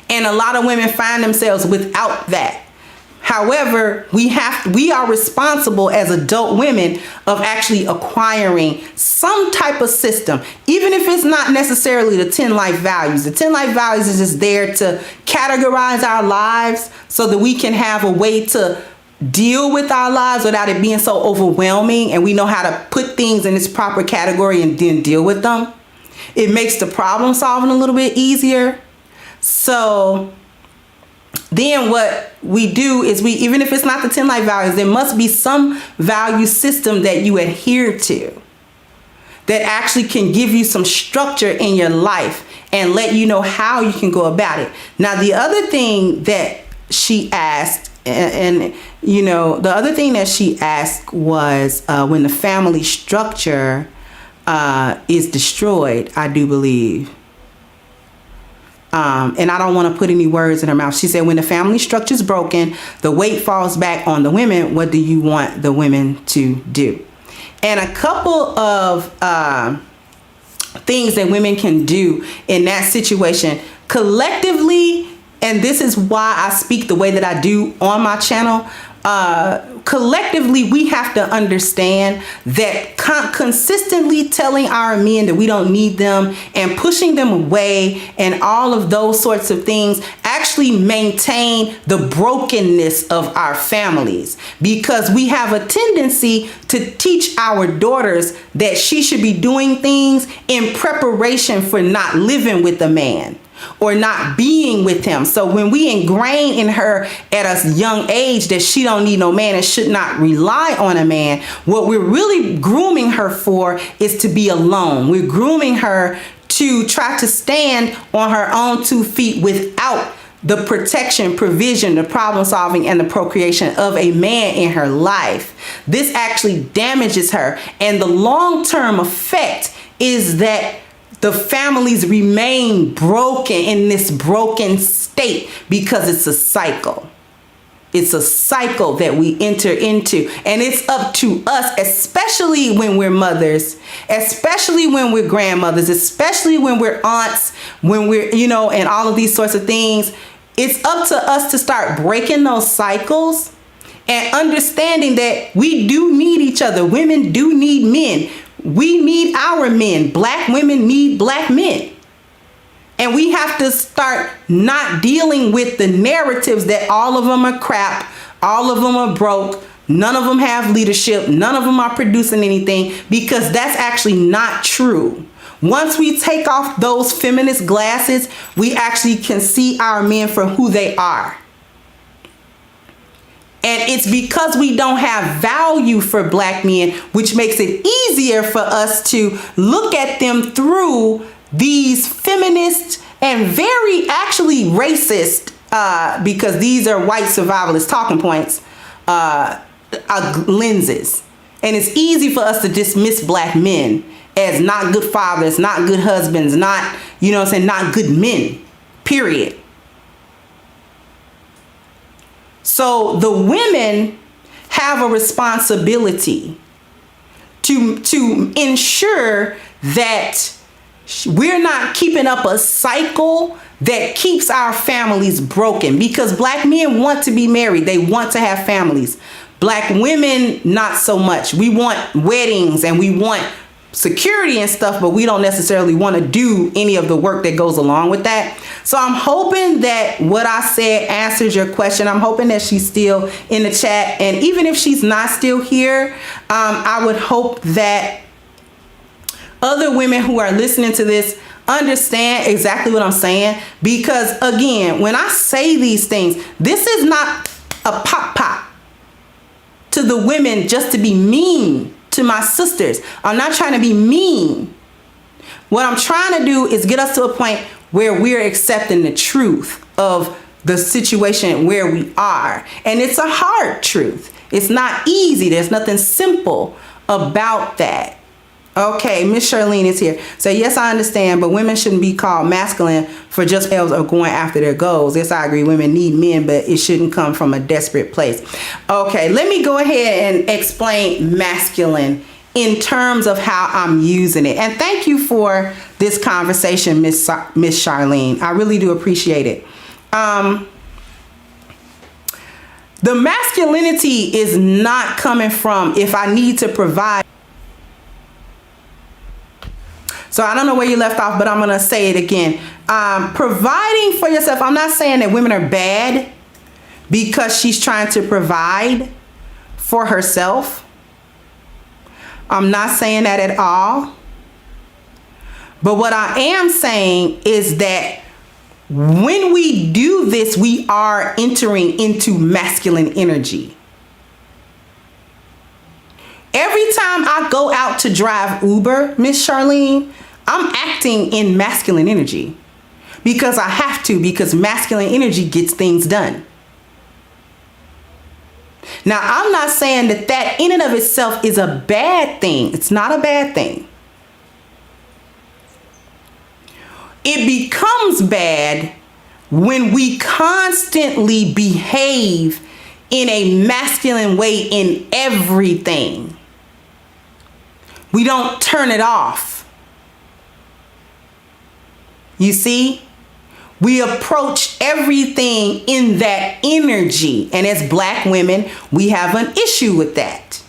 And a lot of women find themselves without that. However, we are responsible as adult women of actually acquiring some type of system, even if it's not necessarily the 10 life values. The 10 life values is just there to categorize our lives so that we can have a way to deal with our lives without it being so overwhelming, and we know how to put things in its proper category and then deal with them. It makes the problem solving a little bit easier. So then what we do is even if it's not the 10 life values, there must be some value system that you adhere to that actually can give you some structure in your life and let you know how you can go about it. Now, the other thing that she asked, the other thing that she asked was when the family structure is destroyed, I do believe. And I don't want to put any words in her mouth. She said, when the family structure is broken, the weight falls back on the women. What do you want the women to do? And a couple of things that women can do in that situation collectively, and this is why I speak the way that I do on my channel. Collectively, we have to understand that consistently telling our men that we don't need them and pushing them away and all of those sorts of things actually maintain the brokenness of our families, because we have a tendency to teach our daughters that she should be doing things in preparation for not living with a man or not being with him. So when we ingrain in her at a young age that she don't need no man and should not rely on a man, what we're really grooming her for is to be alone. We're grooming her to try to stand on her own 2 feet without the protection, provision, the problem solving, and the procreation of a man in her life. This actually damages her. And the long-term effect is that the families remain broken in this broken state because it's a cycle. It's a cycle that we enter into, and it's up to us, especially when we're mothers, especially when we're grandmothers, especially when we're aunts, when we're, and all of these sorts of things. It's up to us to start breaking those cycles and understanding that we do need each other. Women do need men. We need our men. Black women need black men. And we have to start not dealing with the narratives that all of them are crap, all of them are broke, none of them have leadership, none of them are producing anything, because that's actually not true. Once we take off those feminist glasses, we actually can see our men for who they are. And it's because we don't have value for Black men, which makes it easier for us to look at them through these feminist and very actually racist, because these are white survivalist talking points, lenses. And it's easy for us to dismiss Black men as not good fathers, not good husbands, not, you know what I'm saying, not good men, period. So the women have a responsibility to ensure that we're not keeping up a cycle that keeps our families broken, because Black men want to be married. They want to have families. Black women, not so much. We want weddings and we want security and stuff, but we don't necessarily want to do any of the work that goes along with that. So I'm hoping that what I said answers your question. I'm hoping that she's still in the chat. And even if she's not still here, I would hope that other women who are listening to this understand exactly what I'm saying. Because again, when I say these things, this is not a pop to the women just to be mean to my sisters. I'm not trying to be mean. What I'm trying to do is get us to a point where we're accepting the truth of the situation where we are. And it's a hard truth. It's not easy. There's nothing simple about that. Okay, Miss Charlene is here. So yes, I understand, but women shouldn't be called masculine for just themselves or going after their goals. Yes, I agree. Women need men, but it shouldn't come from a desperate place. Okay, let me go ahead and explain masculine in terms of how I'm using it. And thank you for this conversation, Miss Charlene. I really do appreciate it. The masculinity is not coming from if I need to provide. So I don't know where you left off, but I'm going to say it again. Providing for yourself. I'm not saying that women are bad because she's trying to provide for herself. I'm not saying that at all. But what I am saying is that when we do this, we are entering into masculine energy. Every time I go out to drive Uber, Miss Charlene, I'm acting in masculine energy because I have to, because masculine energy gets things done. Now, I'm not saying that that in and of itself is a bad thing. It's not a bad thing. It becomes bad when we constantly behave in a masculine way in everything. We don't turn it off. You see? We approach everything in that energy. And as Black women, we have an issue with that.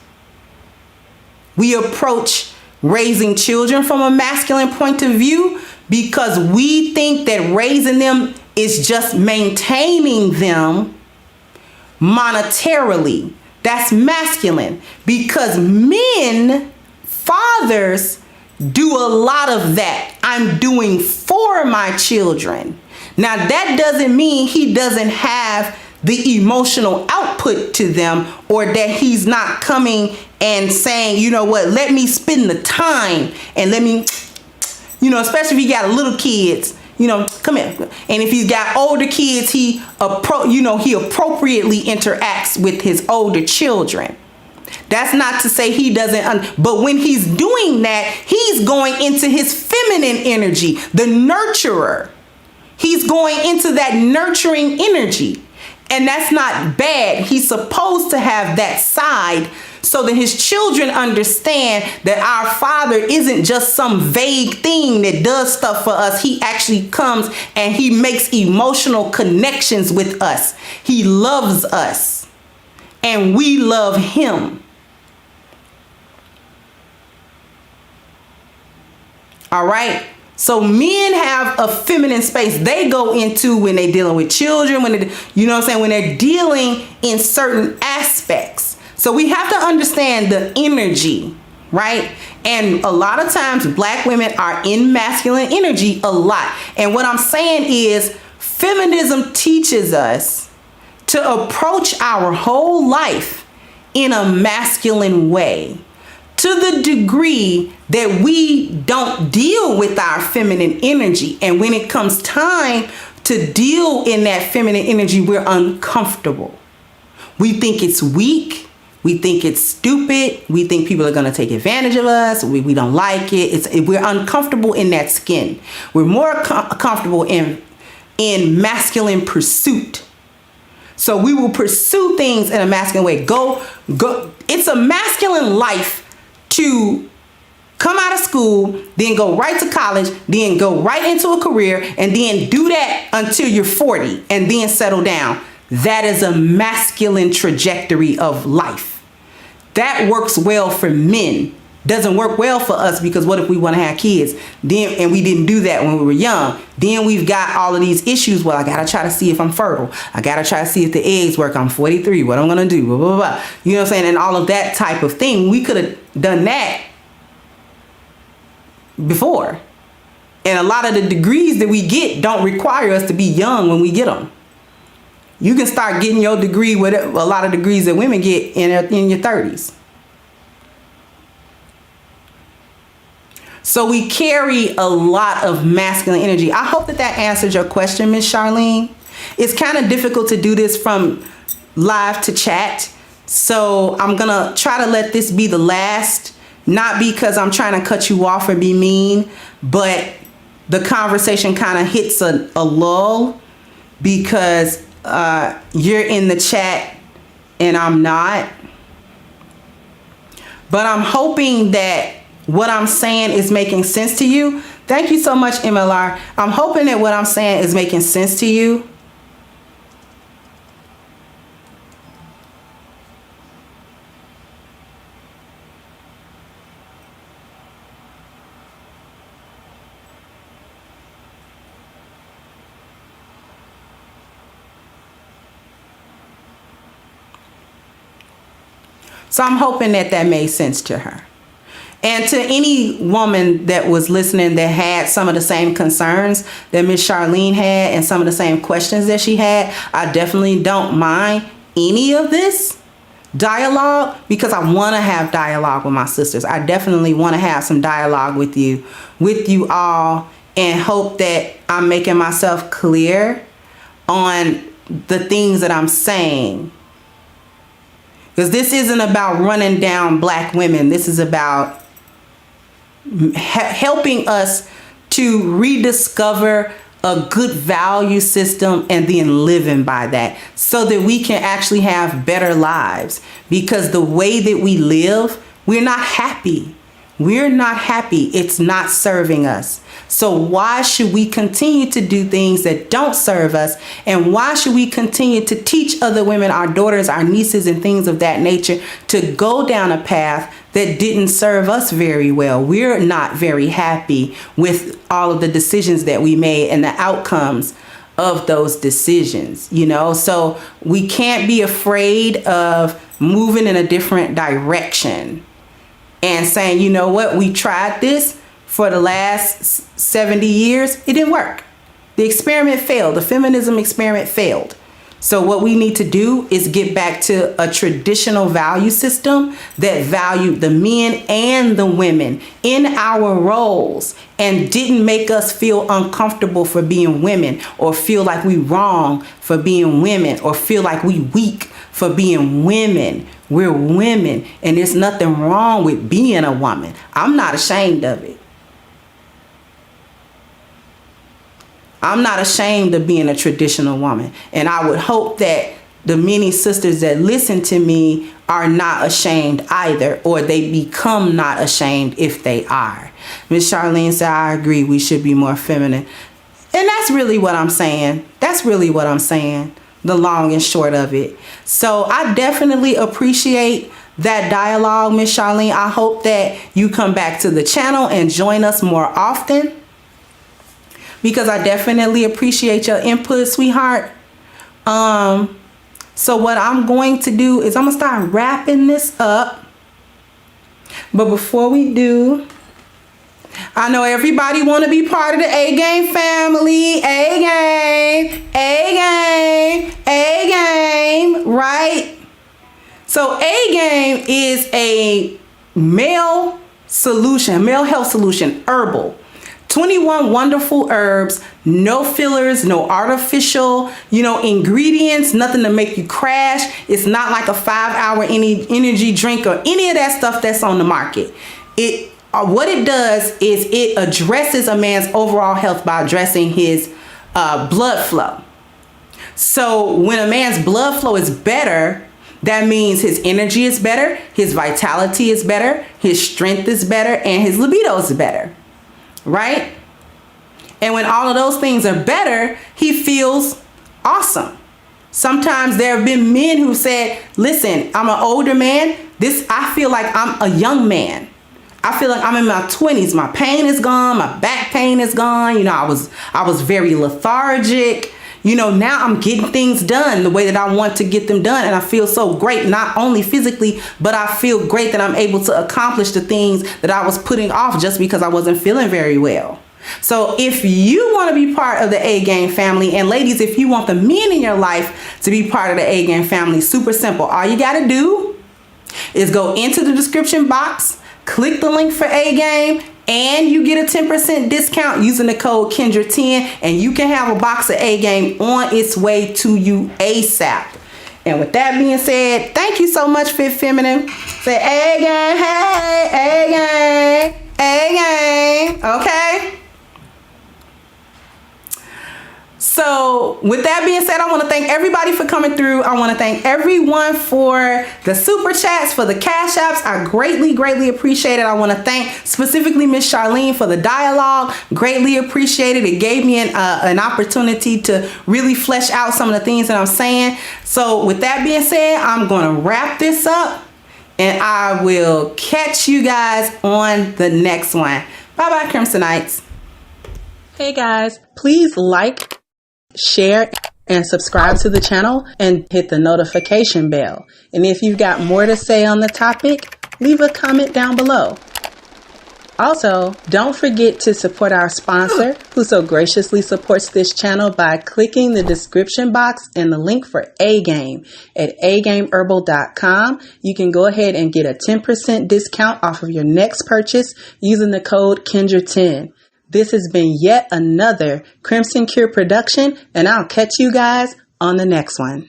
We approach raising children from a masculine point of view because we think that raising them is just maintaining them monetarily. That's masculine, because men, fathers, do a lot of that. I'm doing for my children. Now, that doesn't mean he doesn't have the emotional output to them, or that he's not coming and saying, you know what, let me spend the time and let me, you know, especially if you got little kids, you know, come here. And if he's got older kids, he appropriately interacts with his older children. That's not to say he doesn't, but when he's doing that, he's going into his feminine energy, the nurturer. He's going into that nurturing energy. And that's not bad. He's supposed to have that side so that his children understand that our Father isn't just some vague thing that does stuff for us. He actually comes and he makes emotional connections with us. He loves us and we love him. All right. So men have a feminine space they go into when they're dealing with children, when they, you know what I'm saying, when they're dealing in certain aspects. So we have to understand the energy right? And a lot of times black women are in masculine energy a lot. And what I'm saying is feminism teaches us to approach our whole life in a masculine way, to the degree that we don't deal with our feminine energy. And when it comes time to deal in that feminine energy, we're uncomfortable. We think it's weak. We think it's stupid. We think people are going to take advantage of us. We don't like it. We're uncomfortable in that skin. We're more comfortable in masculine pursuit. So we will pursue things in a masculine way. Go. It's a masculine life to come out of school, then go right to college, then go right into a career, and then do that until you're 40 and then settle down. That is a masculine trajectory of life. That works well for men. Doesn't work well for us, because what if we want to have kids? Then, and we didn't do that when we were young. Then we've got all of these issues. Well, I got to try to see if I'm fertile. I got to try to see if the eggs work. I'm 43. What I'm going to do? Blah, blah, blah. You know what I'm saying? And all of that type of thing. We could have done that before. And a lot of the degrees that we get don't require us to be young when we get them. You can start getting your degree with a lot of degrees that women get in your 30s. So we carry a lot of masculine energy. I hope that answered your question, Miss Charlene. It's kind of difficult to do this from live to chat. So I'm going to try to let this be the last, not because I'm trying to cut you off or be mean, but the conversation kind of hits a lull because you're in the chat and I'm not. But I'm hoping that what I'm saying is making sense to you. Thank you so much, MLR. I'm hoping that what I'm saying is making sense to you. So I'm hoping that made sense to her. And to any woman that was listening that had some of the same concerns that Miss Charlene had and some of the same questions that she had, I definitely don't mind any of this dialogue, because I want to have dialogue with my sisters. I definitely want to have some dialogue with you all, and hope that I'm making myself clear on the things that I'm saying. Because this isn't about running down black women. This is about helping us to rediscover a good value system and then living by that, so that we can actually have better lives. Because the way that we live, we're not happy. We're not happy. It's not serving us. So why should we continue to do things that don't serve us? And why should we continue to teach other women, our daughters, our nieces, and things of that nature, to go down a path that didn't serve us very well? We're not very happy with all of the decisions that we made and the outcomes of those decisions, you know? So we can't be afraid of moving in a different direction and saying, you know what, we tried this for the last 70 years. It didn't work. The experiment failed. The feminism experiment failed. So what we need to do is get back to a traditional value system that valued the men and the women in our roles and didn't make us feel uncomfortable for being women, or feel like we wrong for being women, or feel like we weak for being women. We're women, and there's nothing wrong with being a woman. I'm not ashamed of it. I'm not ashamed of being a traditional woman. And I would hope that the many sisters that listen to me are not ashamed either, or they become not ashamed if they are. Miss Charlene said, I agree, we should be more feminine. And that's really what I'm saying. That's really what I'm saying, the long and short of it. So I definitely appreciate that dialogue, Miss Charlene. I hope that you come back to the channel and join us more often, because I definitely appreciate your input, sweetheart. So what I'm going to do is I'm going to start wrapping this up. But before we do, I know everybody want to be part of the A-Game family. A-Game, A-Game, A-Game, right? So A-Game is a male solution, male health solution, herbal. 21 wonderful herbs, no fillers, no artificial, ingredients, nothing to make you crash. It's not like a 5-hour energy drink or any of that stuff that's on the market. What it does is it addresses a man's overall health by addressing his blood flow. So when a man's blood flow is better, that means his energy is better, his vitality is better, his strength is better, and his libido is better. Right? And when all of those things are better, he feels awesome. Sometimes there have been men who said, listen, I'm an older man. I feel like I'm a young man. I feel like I'm in my 20s. My pain is gone. My back pain is gone. I was very lethargic. Now I'm getting things done the way that I want to get them done. And I feel so great, not only physically, but I feel great that I'm able to accomplish the things that I was putting off just because I wasn't feeling very well. So if you want to be part of the A-Game family, and ladies, if you want the men in your life to be part of the A-Game family, super simple. All you got to do is go into the description box, click the link for A-Game, and you get a 10% discount using the code Kendra10, and you can have a box of A-Game on its way to you ASAP. And with that being said, thank you so much, Fit Feminine. Say A-Game, hey, A-Game, A-Game, okay? So with that being said, I want to thank everybody for coming through. I want to thank everyone for the super chats, for the cash apps. I greatly, greatly appreciate it. I want to thank specifically Miss Charlene for the dialogue. Greatly appreciate it. It gave me an opportunity to really flesh out some of the things that I'm saying. So with that being said, I'm going to wrap this up, and I will catch you guys on the next one. Bye-bye, Crimsonites. Hey guys, please like, share, and subscribe to the channel, and hit the notification bell. And if you've got more to say on the topic, leave a comment down below. Also, don't forget to support our sponsor, who so graciously supports this channel by clicking the description box and the link for A-Game at agameherbal.com. You can go ahead and get a 10% discount off of your next purchase using the code Kendra10. This has been yet another Crimson Cure production, and I'll catch you guys on the next one.